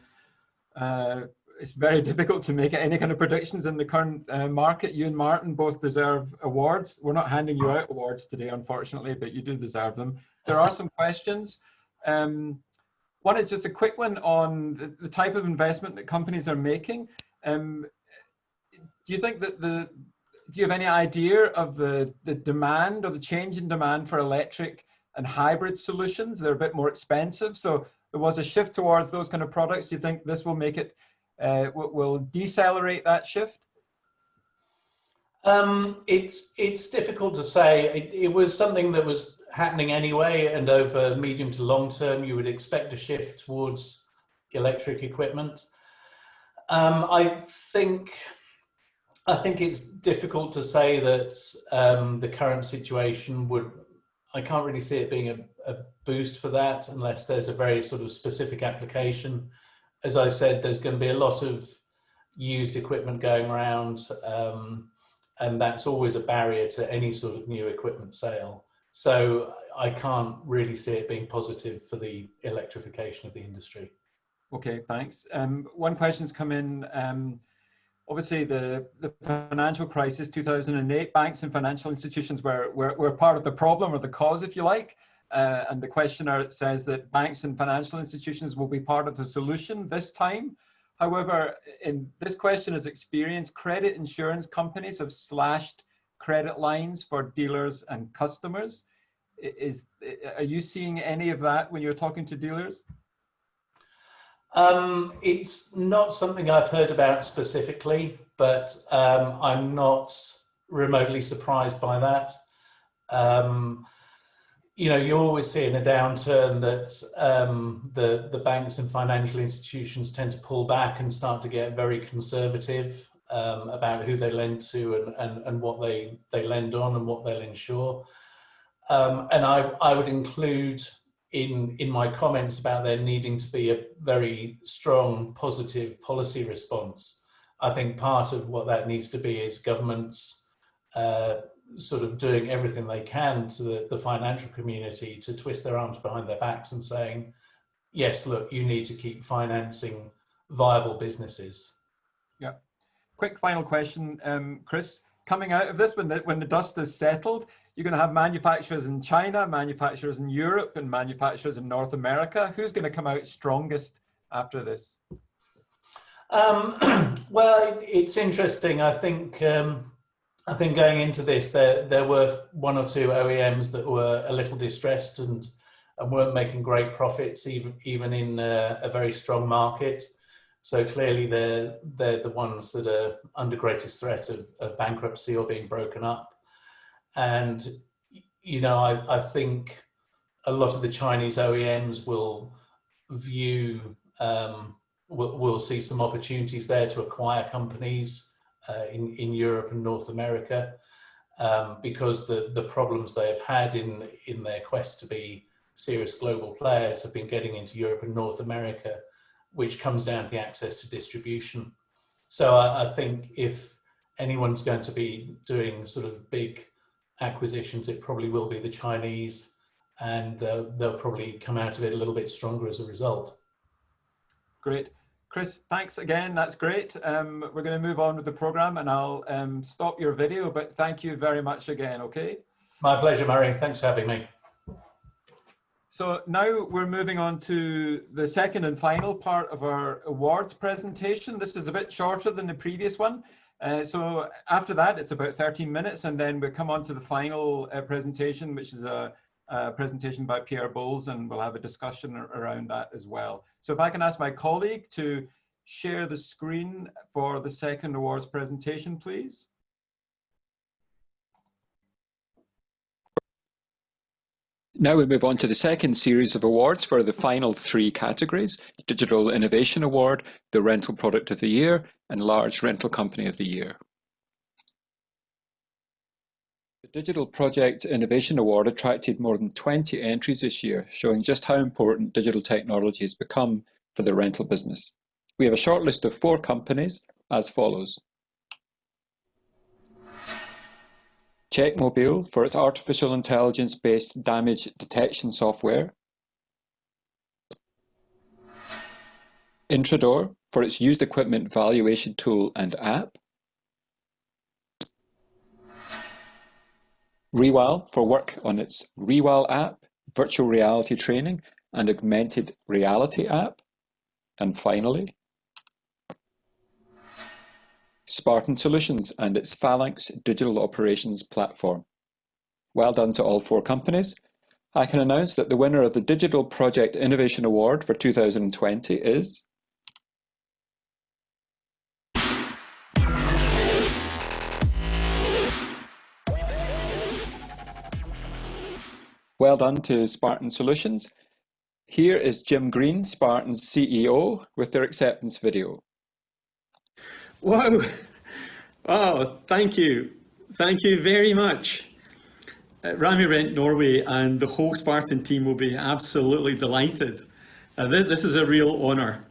it's very difficult to make any kind of predictions in the current market. You and Martin both deserve awards. We're not handing you out awards today, unfortunately, but you do deserve them. There are some questions. One is just a quick one on the type of investment that companies are making. Do you think that do you have any idea of the demand or the change in demand for electric and hybrid solutions. They're a bit more expensive. So there was a shift towards those kind of products. Do you think this will make it, will decelerate that shift? It's difficult to say. It was something that was happening anyway, and over medium to long term, you would expect a shift towards electric equipment. I think it's difficult to say that the current situation would. I can't really see it being a boost for that unless there's a very sort of specific application. As I said, there's going to be a lot of used equipment going around, and that's always a barrier to any sort of new equipment sale. So I can't really see it being positive for the electrification of the industry. Okay, thanks. One question's come in. Obviously, the financial crisis, 2008, banks and financial institutions were part of the problem, or the cause, if you like. And the questioner says that banks and financial institutions will be part of the solution this time. However, in this question is experience, credit insurance companies have slashed credit lines for dealers and customers. Are you seeing any of that when you're talking to dealers? It's not something I've heard about specifically, but I'm not remotely surprised by that. You know, you always see in a downturn that the banks and financial institutions tend to pull back and start to get very conservative about who they lend to and what they lend on and what they'll insure. And I would include in my comments about there needing to be a very strong positive policy response. I think part of what that needs to be is governments sort of doing everything they can to the financial community to twist their arms behind their backs and saying, yes, look, you need to keep financing viable businesses. Yeah. Quick final question, Chris. Coming out of this, when the dust is settled, you're going to have manufacturers in China, manufacturers in Europe, and manufacturers in North America. Who's going to come out strongest after this? Well, it's interesting. I think going into this, there were one or two OEMs that were a little distressed and weren't making great profits, even in a very strong market. So clearly, they're the ones that are under greatest threat of bankruptcy or being broken up. And you know, I think a lot of the Chinese OEMs will view we'll see some opportunities there to acquire companies in Europe and North America, because the problems they've had in their quest to be serious global players have been getting into Europe and North America, which comes down to the access to distribution. So I think if anyone's going to be doing sort of big acquisitions, it probably will be the Chinese, and they'll probably come out of it a little bit stronger as a result. Great. Chris, thanks again. That's great. We're going to move on with the program, and I'll stop your video, but thank you very much again, okay? My pleasure, Murray. Thanks for having me. So now we're moving on to the second and final part of our awards presentation. This is a bit shorter than the previous one. So after that, it's about 13 minutes, and then we'll come on to the final presentation, which is a presentation by Pierre Bowles, and we'll have a discussion around that as well. So if I can ask my colleague to share the screen for the second awards presentation, please. Now we move on to the second series of awards for the final three categories: Digital Innovation Award, the Rental Product of the Year, and Large Rental Company of the Year. The Digital Project Innovation Award attracted more than 20 entries this year, showing just how important digital technology has become for the rental business. We have a short list of 4 companies as follows. Checkmobile for its artificial intelligence-based damage detection software. Intrador for its used equipment valuation tool and app. Rewal for work on its Rewal app, virtual reality training, and augmented reality app. And finally, Spartan Solutions and its Phalanx digital operations platform. Well done to all 4 companies. I can announce that the winner of the Digital Project Innovation Award for 2020 is well done to Spartan Solutions. Here is Jim Green, Spartan's CEO, with their acceptance video. Wow. Oh, thank you. Thank you very much. Rami Rent Norway and the whole Spartan team will be absolutely delighted. This is a real honour.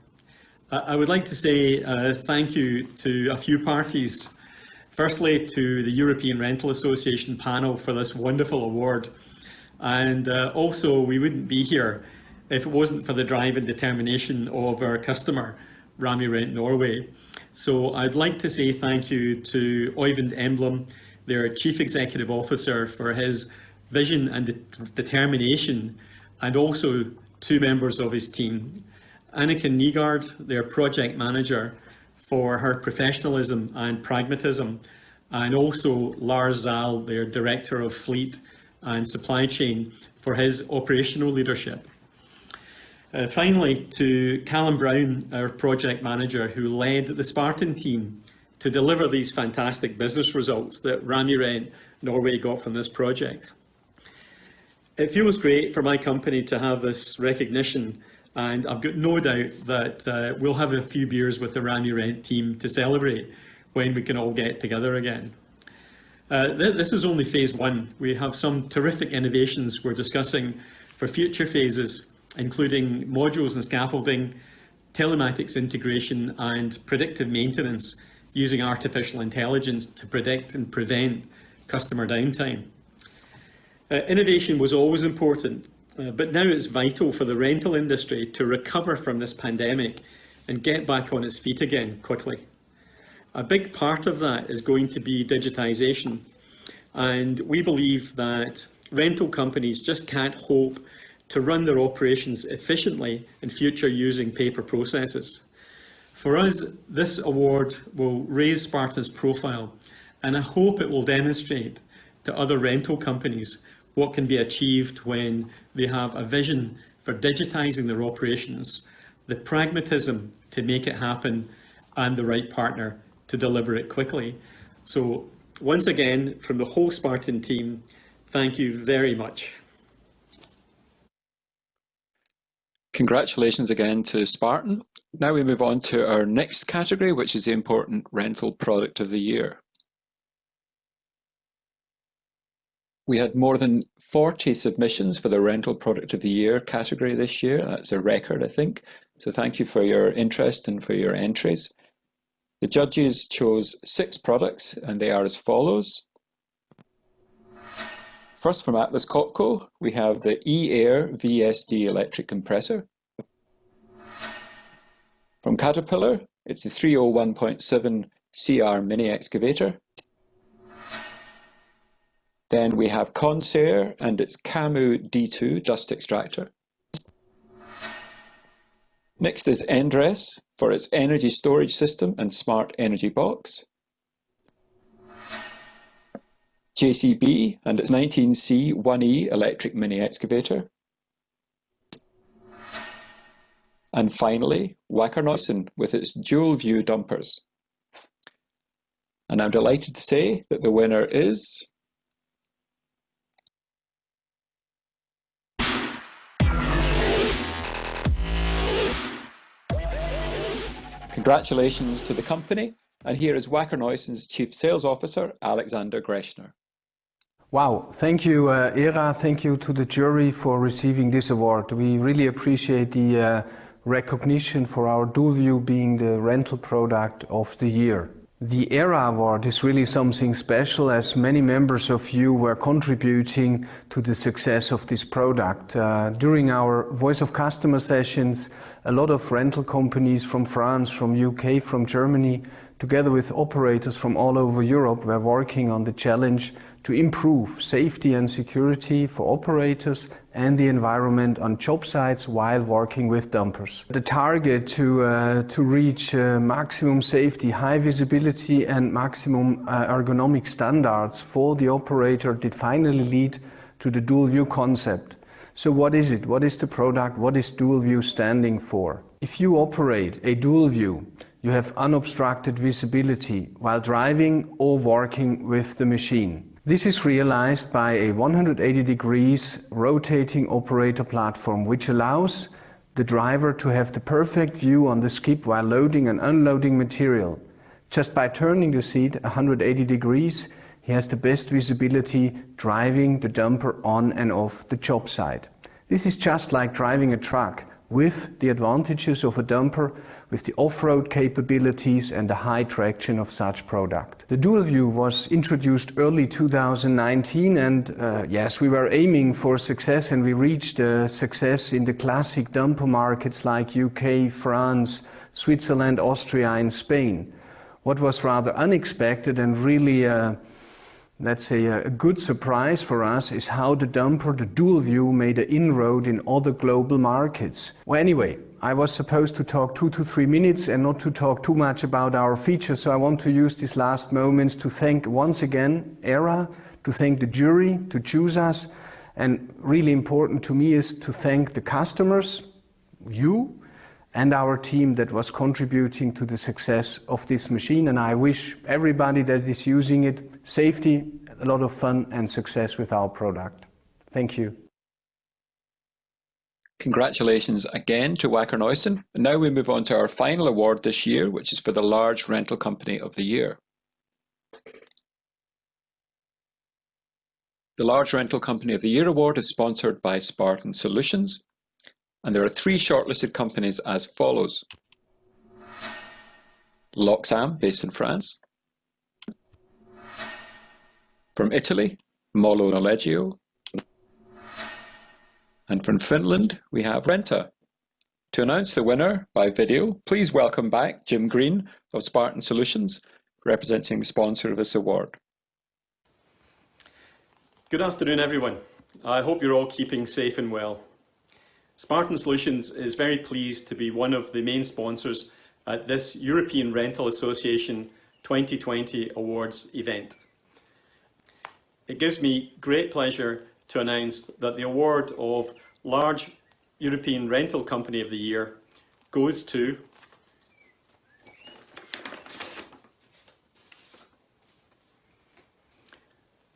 I would like to say thank you to a few parties. Firstly, to the European Rental Association panel for this wonderful award. And also, we wouldn't be here if it wasn't for the drive and determination of our customer, Rami Rent Norway. So I'd like to say thank you to Øyvind Emblem, their Chief Executive Officer, for his vision and determination, and also 2 members of his team. Annika Nygaard, their Project Manager, for her professionalism and pragmatism, and also Lars Zal, their Director of Fleet and Supply Chain, for his operational leadership. Finally, to Callum Brown, our Project Manager, who led the Spartan team to deliver these fantastic business results that Rami Rent Norway got from this project. It feels great for my company to have this recognition, and I've got no doubt that we'll have a few beers with the Rami Rent team to celebrate when we can all get together again. This is only phase 1. We have some terrific innovations we're discussing for future phases, including modules and scaffolding, telematics integration, and predictive maintenance using artificial intelligence to predict and prevent customer downtime. Innovation was always important, but now it's vital for the rental industry to recover from this pandemic and get back on its feet again quickly. A big part of that is going to be digitization, and we believe that rental companies just can't hope to run their operations efficiently in future using paper processes. For us, this award will raise Spartan's profile, and I hope it will demonstrate to other rental companies what can be achieved when they have a vision for digitizing their operations, the pragmatism to make it happen, and the right partner to deliver it quickly. So once again, from the whole Spartan team, thank you very much. Congratulations again to Spartan. Now we move on to our next category, which is the important rental product of the year. We had more than 40 submissions for the rental product of the year category this year. That's a record, I think. So thank you for your interest and for your entries. The judges chose 6 products, and they are as follows. First, from Atlas Copco, we have the E-Air VSD electric compressor. From Caterpillar, it's the 301.7 CR mini excavator. Then we have Consair and its Camu D2 dust extractor. Next is Endress for its energy storage system and smart energy box. JCB and its 19C 1E electric mini excavator. And finally, Wacker Neuson with its dual view dumpers. And I'm delighted to say that the winner is Congratulations to the company, and here is Wacker Neuson's Chief Sales Officer, Alexander Greshner. Wow, thank you, Era. Thank you to the jury for receiving this award. We really appreciate the recognition for our dual view being the rental product of the year. The ERA award is really something special, as many members of you were contributing to the success of this product. During our Voice of Customer sessions, a lot of rental companies from France, from UK, from Germany, together with operators from all over Europe, were working on the challenge to improve safety and security for operators and the environment on job sites while working with dumpers. The target to reach maximum safety, high visibility and maximum ergonomic standards for the operator did finally lead to the dual view concept. So what is it? What is the product? What is dual view standing for? If you operate a dual view, you have unobstructed visibility while driving or working with the machine. This is realized by a 180 degrees rotating operator platform, which allows the driver to have the perfect view on the skip while loading and unloading material. Just by turning the seat 180 degrees, he has the best visibility driving the dumper on and off the job site. This is just like driving a truck with the advantages of a dumper, with the off-road capabilities and the high traction of such product. The dual view was introduced early 2019 and yes, we were aiming for success and we reached success in the classic dumper markets like UK, France, Switzerland, Austria and Spain. What was rather unexpected and really let's say a good surprise for us is how the dumper, the dual view, made an inroad in other global markets. Well, anyway, I was supposed to talk 2 to 3 minutes and not to talk too much about our features, so I want to use these last moments to thank once again ERA, to thank the jury to choose us, and really important to me is to thank the customers, you, and our team that was contributing to the success of this machine. And I wish everybody that is using it safety, a lot of fun and success with our product. Thank you. Congratulations again to Wacker Neuson. And now we move on to our final award this year, which is for the Large Rental Company of the Year. The Large Rental Company of the Year award is sponsored by Spartan Solutions. And there are 3 shortlisted companies as follows. Loxam, based in France. From Italy, Molo Noleggio. And from Finland, we have Renta. To announce the winner by video, please welcome back Jim Green of Spartan Solutions, representing the sponsor of this award. Good afternoon, everyone. I hope you're all keeping safe and well. Spartan Solutions is very pleased to be one of the main sponsors at this European Rental Association 2020 Awards event. It gives me great pleasure to announce that the award of Large European Rental Company of the Year goes to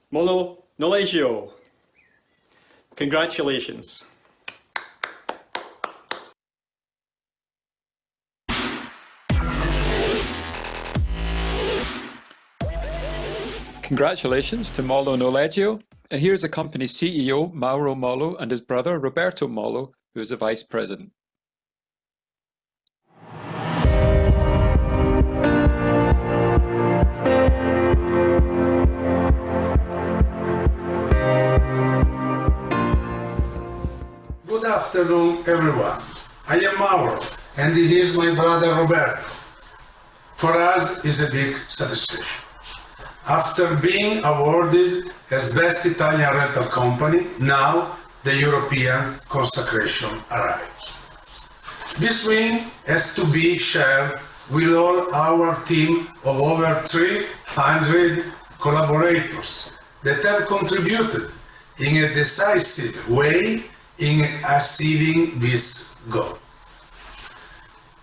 Molo Noleggio. Congratulations. Congratulations to Molo Noleggio. And here's the company's CEO, Mauro Molo, and his brother, Roberto Molo, who is the Vice President. Good afternoon, everyone. I am Mauro, and he is my brother Roberto. For us, it's a big satisfaction. After being awarded as Best Italian Rental Company, now the European consecration arrives. This win has to be shared with all our team of over 300 collaborators that have contributed in a decisive way in achieving this goal.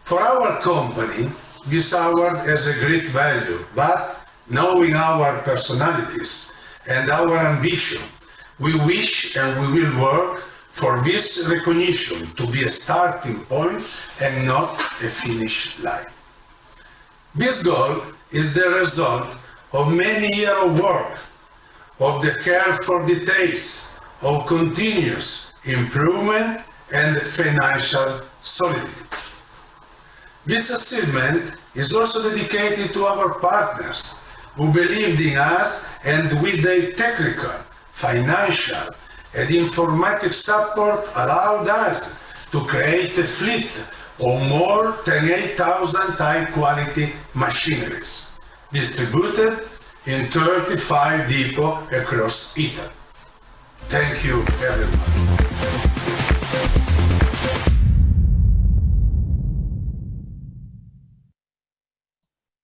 For our company, this award has a great value, but knowing our personalities and our ambition, we wish and we will work for this recognition to be a starting point and not a finish line. This goal is the result of many years of work, of the care for details, of continuous improvement and financial solidity. This achievement is also dedicated to our partners who believed in us and with their technical, financial and informatics support allowed us to create a fleet of more than 8,000 high-quality machineries, distributed in 35 depots across Italy. Thank you, everyone.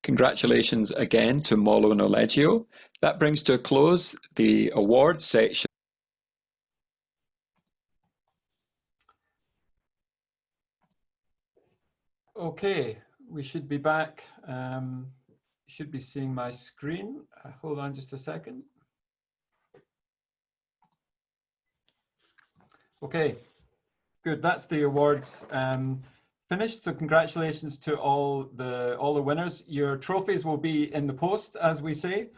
Congratulations again to Molo Noleggio. That brings to a close the awards section. Okay, we should be back. Should be seeing my screen. Hold on just a second. Okay, good. That's the awards finished. So congratulations to all the winners. Your trophies will be in the post, as we say.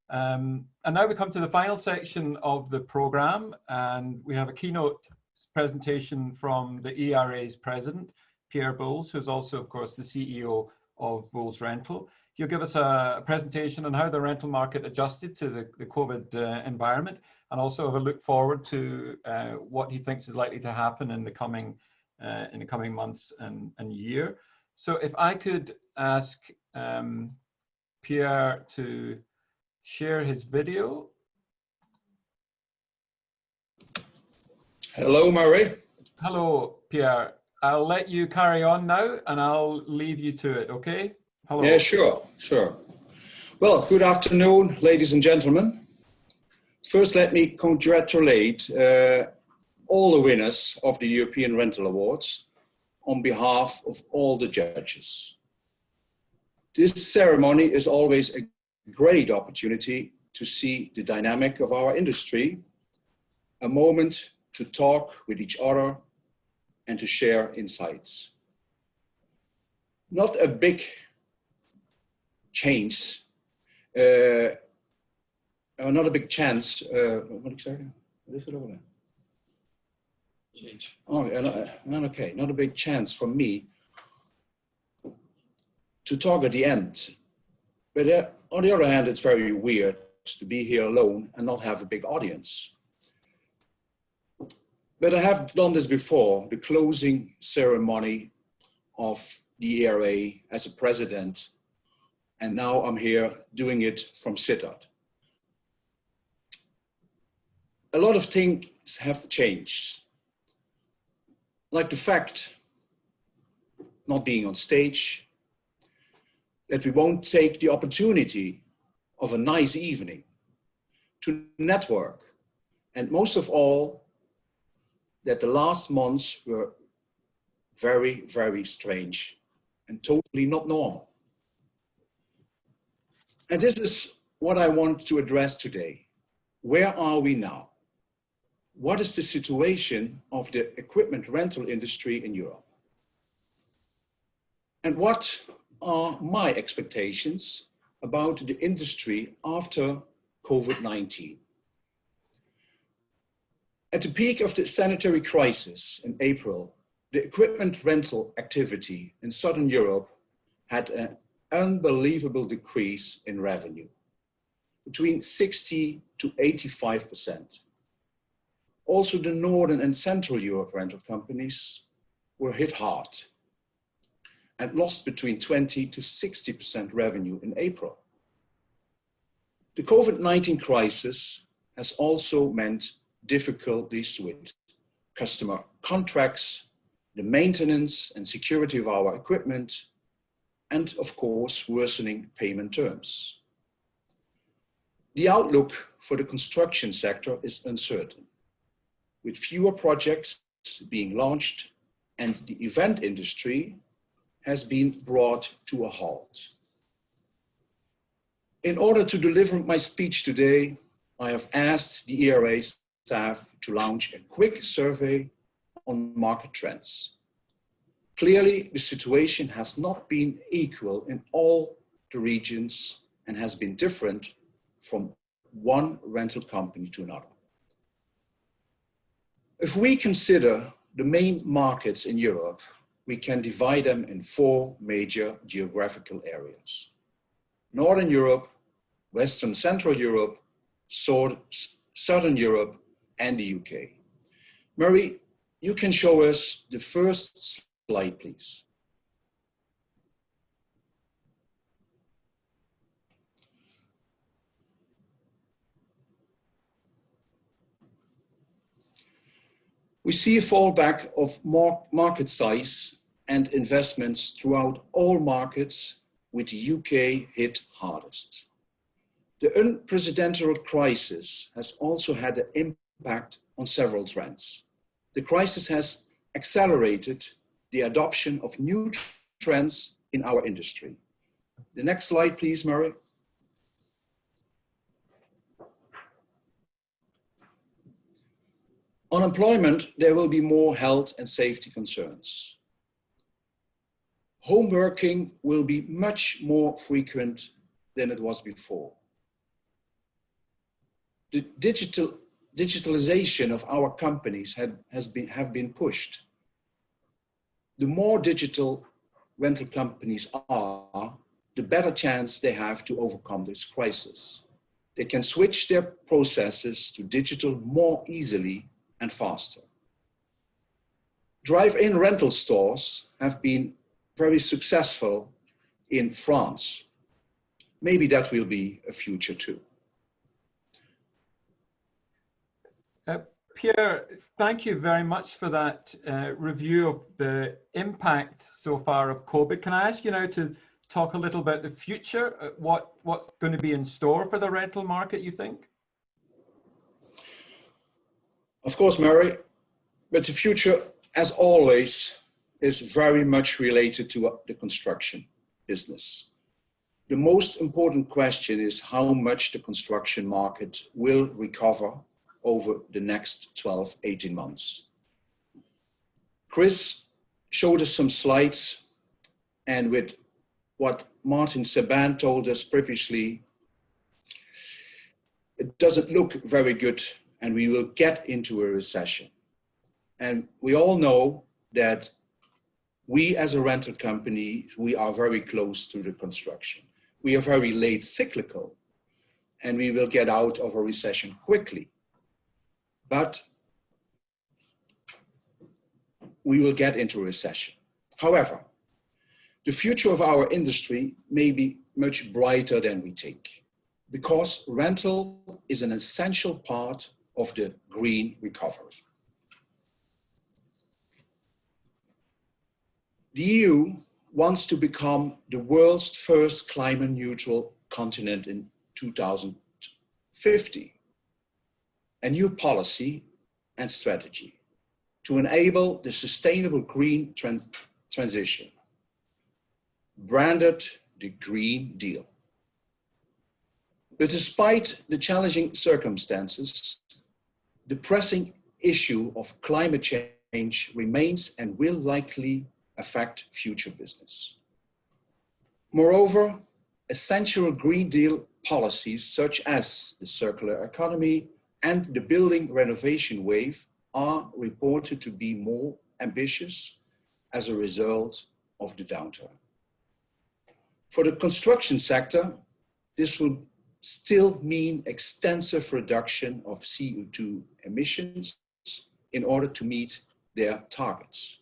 And now we come to the final section of the program, and we have a keynote presentation from the ERA's president, Pierre Bowles, who's also, of course, the CEO of Bowles Rental. He'll give us a presentation on how the rental market adjusted to the COVID environment, and also have a look forward to what he thinks is likely to happen in the coming months and year. So if I could ask Pierre to share his video. Hello, Murray. Hello, Pierre. I'll let you carry on now, and I'll leave you to it, okay? Hello. Yeah, sure. Well, good afternoon, ladies and gentlemen. First, let me congratulate all the winners of the European Rental Awards on behalf of all the judges. This ceremony is always a great opportunity to see the dynamic of our industry, a moment to talk with each other and to share insights. Not a big change, not a big chance. What exactly? What is it over there? Change. Oh, okay. Not a big chance for me to talk at the end. But on the other hand, it's very weird to be here alone and not have a big audience. But I have done this before, the closing ceremony of the ERA as a president, and now I'm here doing it from Sittard. A lot of things have changed, like the fact, not being on stage, that we won't take the opportunity of a nice evening to network, and most of all, that the last months were very, very strange and totally not normal. And this is what I want to address today. Where are we now? What is the situation of the equipment rental industry in Europe? And what are my expectations about the industry after COVID-19? At the peak of the sanitary crisis in April, the equipment rental activity in Southern Europe had an unbelievable decrease in revenue, between 60 to 85%. Also, the Northern and Central Europe rental companies were hit hard and lost between 20 to 60% revenue in April. The COVID-19 crisis has also meant difficulties with customer contracts, the maintenance and security of our equipment, and of course, worsening payment terms. The outlook for the construction sector is uncertain, with fewer projects being launched, and the event industry has been brought to a halt. In order to deliver my speech today, I have asked the ERA staff to launch a quick survey on market trends. Clearly, the situation has not been equal in all the regions and has been different from one rental company to another. If we consider the main markets in Europe, we can divide them in 4 major geographical areas: Northern Europe, Western Central Europe, Southern Europe, and the UK. Murray, you can show us the first slide, please. We see a fallback of market size and investments throughout all markets, with the UK hit hardest. The unprecedented crisis has also had an impact on several trends. The crisis has accelerated the adoption of new trends in our industry. The next slide, please, Murray. On employment, there will be more health and safety concerns. Home working will be much more frequent than it was before. The digitalization of our companies have been pushed. The more digital rental companies are, the better chance they have to overcome this crisis. They can switch their processes to digital more easily and faster. Drive-in rental stores have been very successful in France. Maybe that will be a future too. Pierre, thank you very much for that review of the impact so far of COVID. Can I ask you now to talk a little about the future? What's going to be in store for the rental market, you think? Of course, Murray, but the future, as always, is very much related to the construction business. The most important question is how much the construction market will recover over the next 12, 18 months. Chris showed us some slides, and with what Martin Seban told us previously, it doesn't look very good, and we will get into a recession. And we all know that we as a rental company, we are very close to the construction. We are very late cyclical, and we will get out of a recession quickly. But we will get into a recession. However, the future of our industry may be much brighter than we think, because rental is an essential part of the green recovery. The EU wants to become the world's first climate neutral continent in 2050. A new policy and strategy to enable the sustainable green transition, branded the Green Deal. But despite the challenging circumstances, the pressing issue of climate change remains and will likely affect future business. Moreover, essential Green Deal policies such as the circular economy and the building renovation wave are reported to be more ambitious as a result of the downturn. For the construction sector, this will still mean extensive reduction of CO2 emissions in order to meet their targets.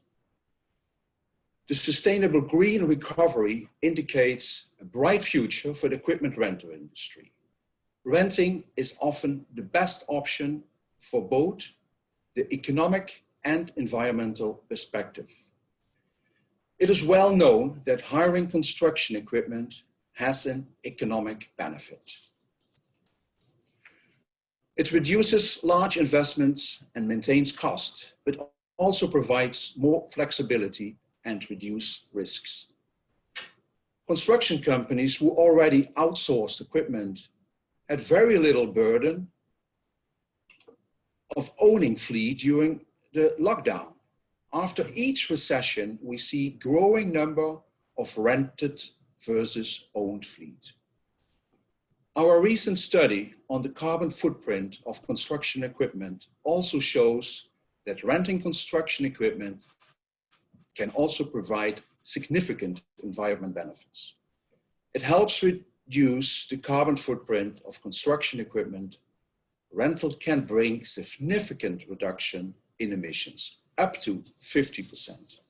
The sustainable green recovery indicates a bright future for the equipment rental industry. Renting is often the best option for both the economic and environmental perspective. It is well known that hiring construction equipment has an economic benefit. It reduces large investments and maintains cost, but also provides more flexibility and reduced risks. Construction companies who already outsourced equipment had very little burden of owning fleet during the lockdown. After each recession, we see growing number of rented versus owned fleet. Our recent study on the carbon footprint of construction equipment also shows that renting construction equipment can also provide significant environment benefits. It helps reduce the carbon footprint of construction equipment. Rental can bring significant reduction in emissions, up to 50%.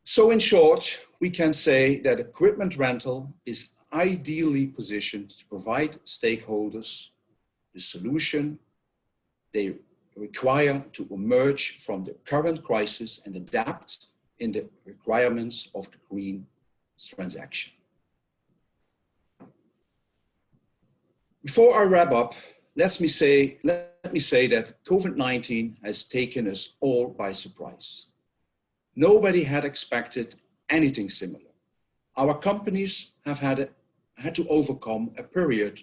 So in short, we can say that equipment rental is ideally positioned to provide stakeholders the solution they require to emerge from the current crisis and adapt in the requirements of the green transaction. Before I wrap up, let me say that COVID-19 has taken us all by surprise. Nobody had expected anything similar. Our companies have had to overcome a period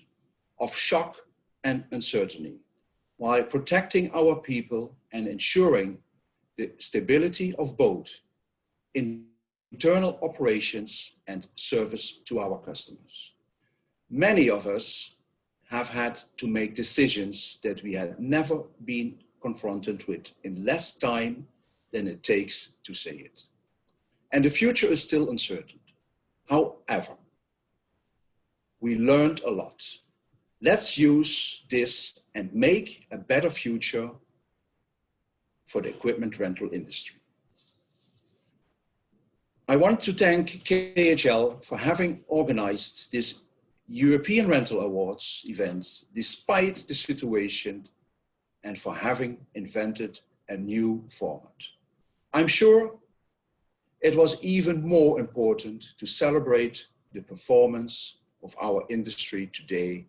of shock and uncertainty while protecting our people and ensuring the stability of both internal operations and service to our customers. Many of us have had to make decisions that we had never been confronted with in less time than it takes to say it. And the future is still uncertain. However, we learned a lot. Let's use this and make a better future for the equipment rental industry. I want to thank KHL for having organized this European Rental Awards events despite the situation and for having invented a new format. I'm sure it was even more important to celebrate the performance of our industry today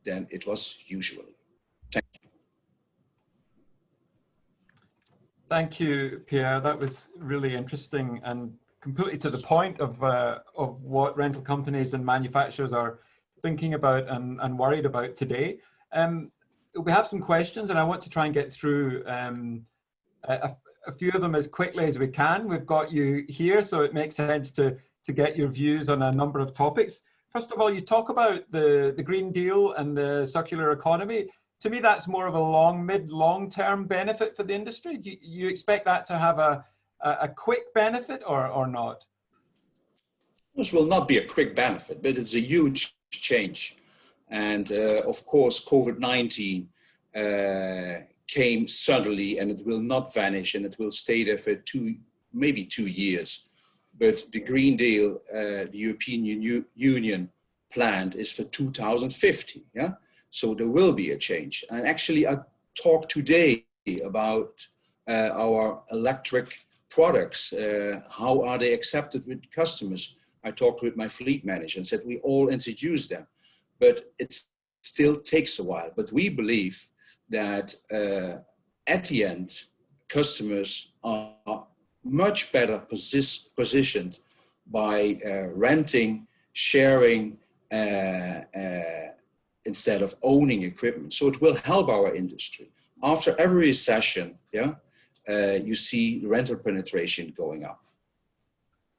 than it was usually. Thank you. Thank you, Pierre. That was really interesting and completely to the point of what rental companies and manufacturers are thinking about and worried about today. We have some questions and I want to try and get through a few of them as quickly as we can. We've got you here, so it makes sense to get your views on a number of topics. First of all, you talk about the Green Deal and the circular economy. To me, that's more of a mid-long-term benefit for the industry. Do you expect that to have a quick benefit or not? This will not be a quick benefit, but it's a huge change. And of course, COVID-19 came suddenly and it will not vanish and it will stay there for maybe 2 years. But the Green Deal, the European Union planned is for 2050, yeah? So there will be a change. And actually I talked today about our electric products, how are they accepted with customers? I talked with my fleet manager and said we all introduce them, but it still takes a while. But we believe that at the end, customers are much better positioned by renting, sharing, instead of owning equipment. So it will help our industry. After every recession, yeah, you see rental penetration going up.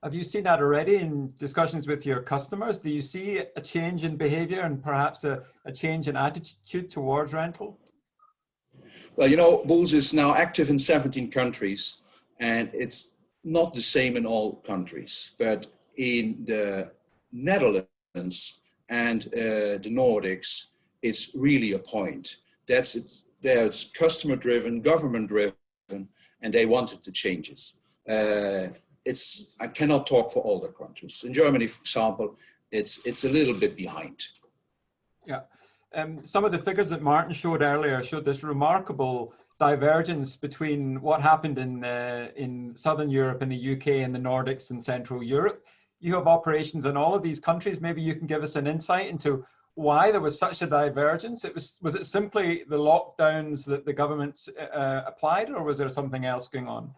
Have you seen that already in discussions with your customers? Do you see a change in behavior and perhaps a change in attitude towards rental? Well, you know, Bulls is now active in 17 countries and it's not the same in all countries, but in the Netherlands and the Nordics, it's really a point. There's customer driven, government driven, and they wanted the changes. I cannot talk for all the countries. In Germany, for example, it's a little bit behind. Yeah, some of the figures that Martin showed earlier showed this remarkable divergence between what happened in Southern Europe and the UK and the Nordics and Central Europe. You have operations in all of these countries. Maybe you can give us an insight into why there was such a divergence. Was it simply the lockdowns that the governments applied, or was there something else going on?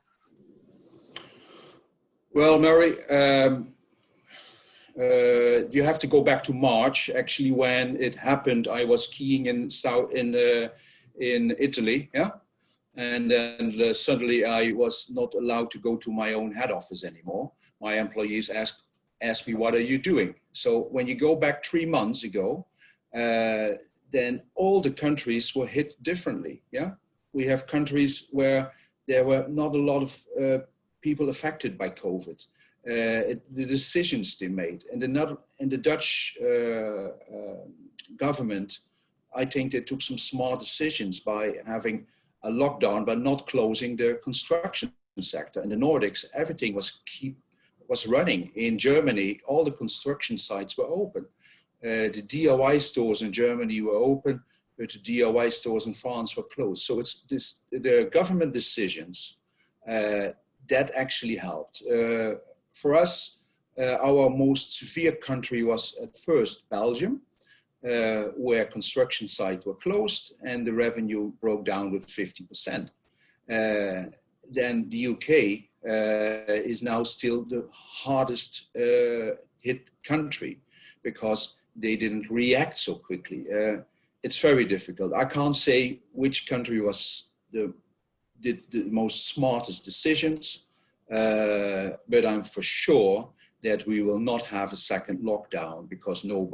Well, Murray, you have to go back to March. Actually, when it happened, I was skiing in Italy, yeah, and then suddenly I was not allowed to go to my own head office anymore. My employees asked me, "What are you doing?" So when you go back 3 months ago, then all the countries were hit differently. Yeah, we have countries where there were not a lot of people affected by COVID. The decisions they made, and the Dutch government, I think they took some smart decisions by having a lockdown, but not closing the construction sector. In the Nordics, everything was running. In Germany, all the construction sites were open. The DIY stores in Germany were open, but the DIY stores in France were closed. So it's the government decisions that actually helped. For us, our most severe country was at first Belgium, where construction sites were closed and the revenue broke down with 50%. Then the UK is now still the hardest hit country because they didn't react so quickly. It's very difficult. I can't say which country did the most smartest decisions, but I'm for sure that we will not have a second lockdown because no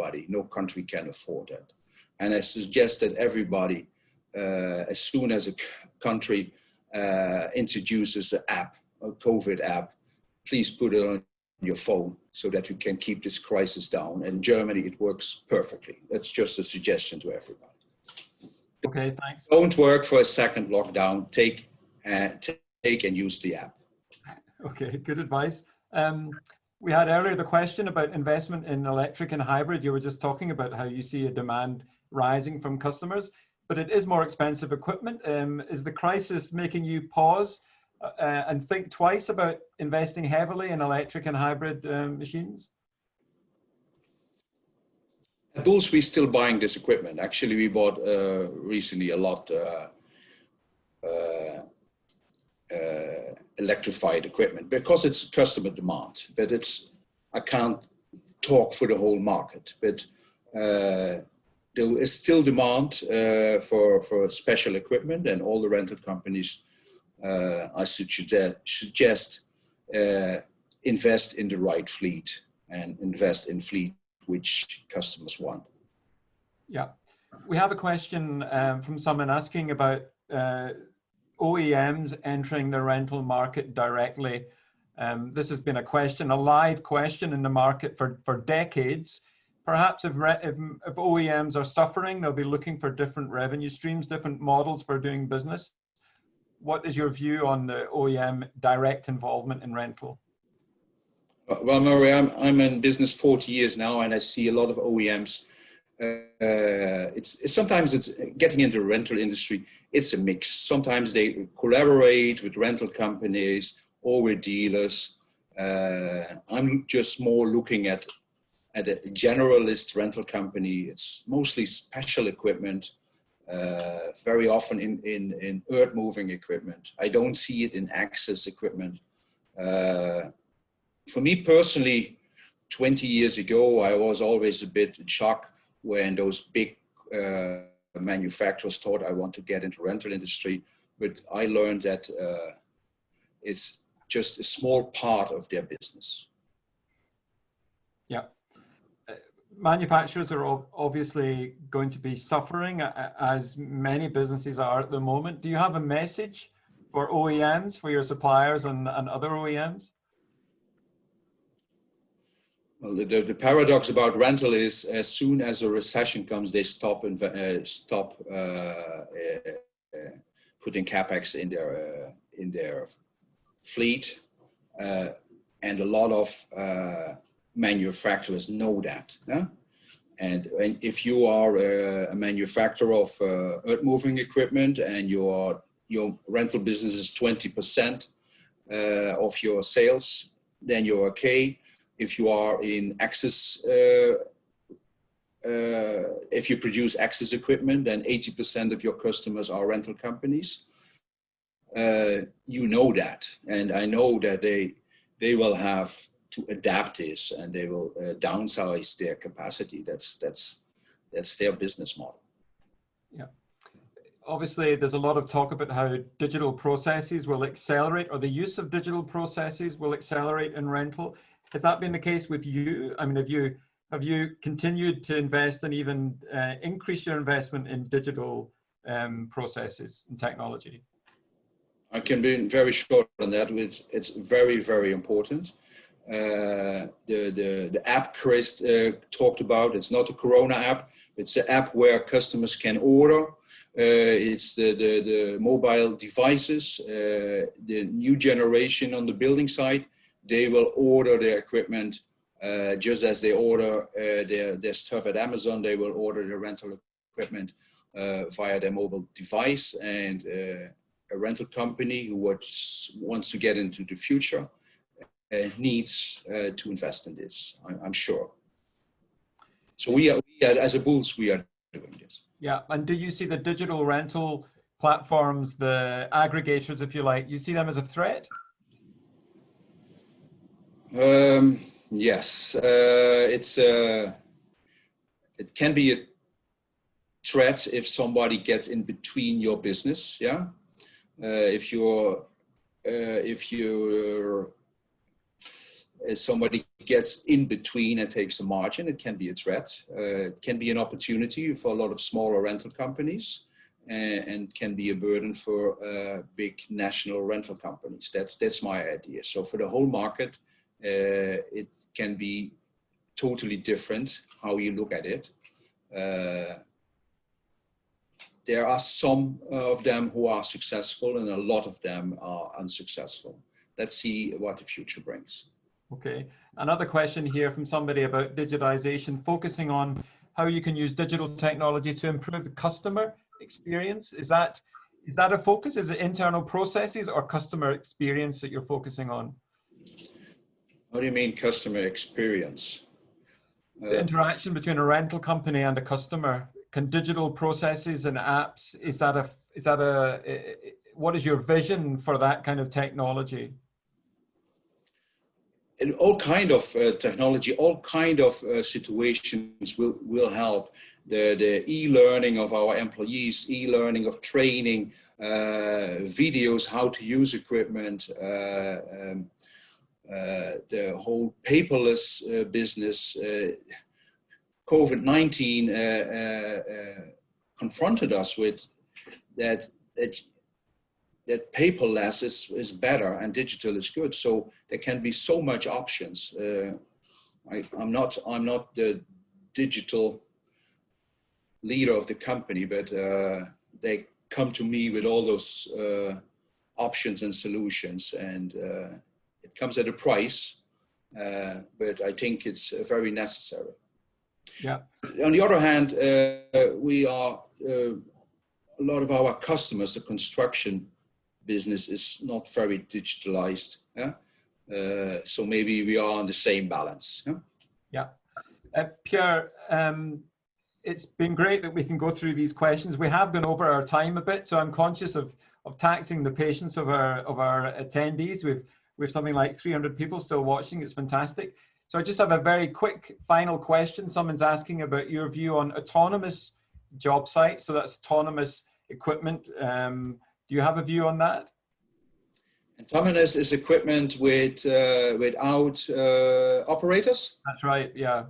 country can afford that. And I suggest that everybody, as soon as a country introduces an app, a COVID app, please put it on your phone so that you can keep this crisis down. And in Germany, it works perfectly. That's just a suggestion to everybody. Okay, thanks. Don't work for a second lockdown. Take and use the app. Okay, good advice. We had earlier the question about investment in electric and hybrid. You were just talking about how you see a demand rising from customers, but it is more expensive equipment. Is the crisis making you pause and think twice about investing heavily in electric and hybrid machines? At Bulls, we're still buying this equipment. Actually, we bought recently a lot electrified equipment because it's customer demand. But I can't talk for the whole market. But there is still demand for special equipment, and all the rental companies, I suggest invest in the right fleet and invest in fleet which customers want. Yeah, we have a question from someone asking about OEMs entering the rental market directly. This has been a live question in the market for decades. Perhaps if OEMs are suffering, they'll be looking for different revenue streams, different models for doing business. What is your view on the OEM direct involvement in rental? Well, Murray, I'm in business 40 years now, and I see a lot of OEMs. Sometimes it's getting into the rental industry. It's a mix. Sometimes they collaborate with rental companies or with dealers. I'm just more looking at a generalist rental company. It's mostly special equipment, very often in earth moving equipment. I don't see it in access equipment. For me personally, 20 years ago, I was always a bit in shock when those big manufacturers thought I want to get into rental industry, but I learned that it's just a small part of their business. Yeah. Manufacturers are obviously going to be suffering, as many businesses are at the moment. Do you have a message for OEMs, for your suppliers and other OEMs? Well, the paradox about rental is as soon as a recession comes, they stop putting capex in their fleet, and a lot of manufacturers know that. Yeah? And if you are a manufacturer of earth moving equipment and your rental business is 20% of your sales, then you're okay. If you are in access, if you produce access equipment, then 80% of your customers are rental companies. You know that, and I know that they will have to adapt this, and they will downsize their capacity. That's their business model. Yeah. Obviously, there's a lot of talk about how digital processes will accelerate, or the use of digital processes will accelerate in rental. Has that been the case with you? I mean, have you continued to invest and even increase your investment in digital processes and technology? I can be very short on that. It's very, very important. The app Chris talked about, it's not a Corona app. It's an app where customers can order. It's the mobile devices, the new generation on the building side. They will order their equipment just as they order their stuff at Amazon. They will order their rental equipment via their mobile device. And a rental company who wants to get into the future needs to invest in this, I'm sure. So we are, as a Bulls, we are doing this. Yeah, and do you see the digital rental platforms, the aggregators, if you like, you see them as a threat? Yes, it can be a threat if somebody gets in between your business. Yeah, if somebody gets in between and takes a margin, it can be a threat. It can be an opportunity for a lot of smaller rental companies, and can be a burden for big national rental companies. That's my idea. So for the whole market, it can be totally different how you look at it. There are some of them who are successful and a lot of them are unsuccessful. Let's see what the future brings. Okay, another question here from somebody about digitization, focusing on how you can use digital technology to improve the customer experience. Is that a focus? Is it internal processes or customer experience that you're focusing on? What do you mean customer experience? The interaction between a rental company and a customer. Can digital processes and apps, what is your vision for that kind of technology? In all kind of technology, all kind of situations will help. The e-learning of our employees, e-learning of training, videos how to use equipment, the whole paperless business. COVID-19 confronted us with that paperless is better and digital is good. So there can be so much options. I'm not the digital leader of the company, but they come to me with all those options and solutions, and it comes at a price, but I think it's very necessary. Yeah. On the other hand, we are a lot of our customers, the construction business is not very digitalized. Yeah? So maybe we are on the same balance. Yeah. Pierre, it's been great that we can go through these questions. We have gone over our time a bit, so I'm conscious of taxing the patience of our attendees. We've something like 300 people still watching. It's fantastic. So I just have a very quick final question. Someone's asking about your view on autonomous job sites. So that's autonomous equipment. Do you have a view on that? Autonomous is equipment without operators? That's right, yeah.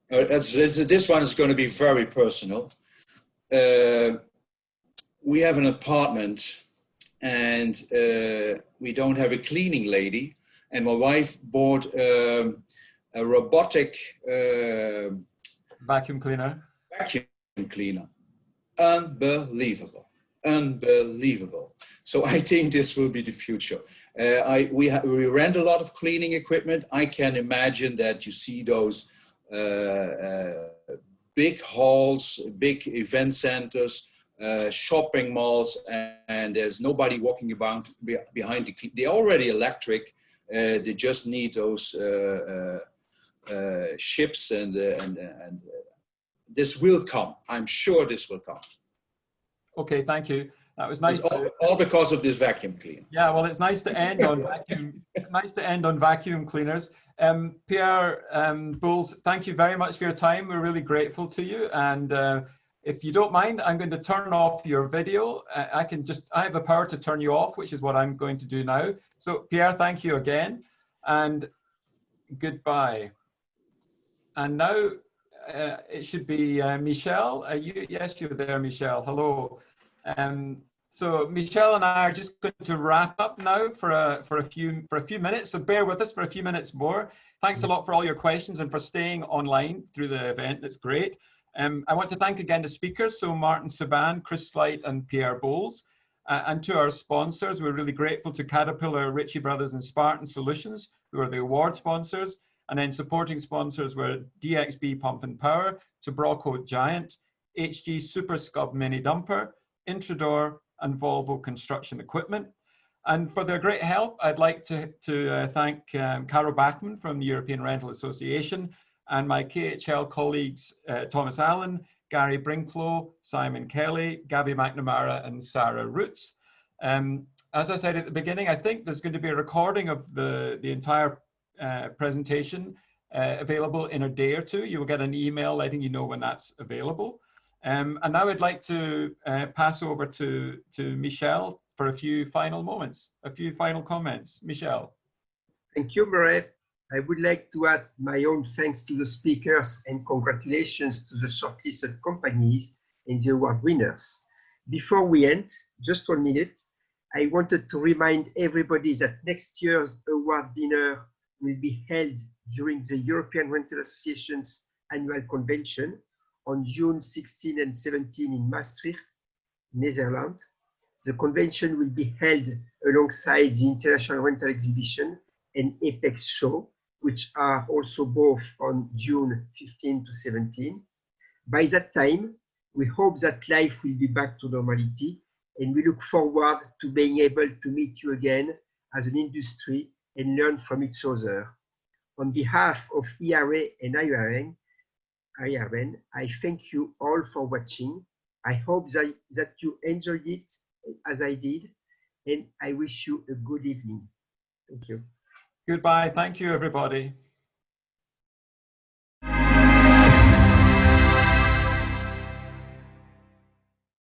This one is going to be very personal. We have an apartment and we don't have a cleaning lady. And my wife bought a robotic vacuum cleaner. Unbelievable, unbelievable. So I think this will be the future. We rent a lot of cleaning equipment. I can imagine that you see those big halls, big event centers, shopping malls, and there's nobody walking about behind they're already electric. They just need those ships, and this will come. I'm sure this will come. Okay, thank you. That was nice. All because of this vacuum cleaner. Yeah, well, it's nice to end on vacuum. Nice to end on vacuum cleaners. Pierre Boels, thank you very much for your time. We're really grateful to you. And if you don't mind, I'm going to turn off your video. I have the power to turn you off, which is what I'm going to do now. So Pierre, thank you again, and goodbye. And now it should be Michelle. Yes, you're there, Michelle. Hello. So Michelle and I are just going to wrap up now for a few minutes. So bear with us for a few minutes more. Thanks a lot for all your questions and for staying online through the event. That's great. I want to thank again the speakers, so Martin Saban, Chris Slight, and Pierre Boels, and to our sponsors. We're really grateful to Caterpillar, Ritchie Brothers, and Spartan Solutions, who are the award sponsors. And then supporting sponsors were DXB Pump and Power, Tobroko Giant, HG Super Scub Mini Dumper, Intrador, and Volvo Construction Equipment. And for their great help, I'd like to thank Carol Bachman from the European Rental Association, and my KHL colleagues, Thomas Allen, Gary Brinklow, Simon Kelly, Gabby McNamara, and Sarah Roots. as I said at the beginning, I think there's going to be a recording of the entire presentation available in a day or two. You will get an email letting you know when that's available. And now I'd like to pass over to Michel for a few final moments, a few final comments. Michel. Thank you, Murray. I would like to add my own thanks to the speakers and congratulations to the shortlisted companies and the award winners. Before we end, just 1 minute, I wanted to remind everybody that next year's award dinner will be held during the European Rental Association's annual convention on June 16 and 17 in Maastricht, Netherlands. The convention will be held alongside the International Rental Exhibition and Apex Show, which are also both on June 15 to 17. By that time, we hope that life will be back to normality, and we look forward to being able to meet you again as an industry and learn from each other. On behalf of ERA and IRN, I thank you all for watching. I hope that you enjoyed it as I did, and I wish you a good evening. Thank you. Goodbye. Thank you, everybody.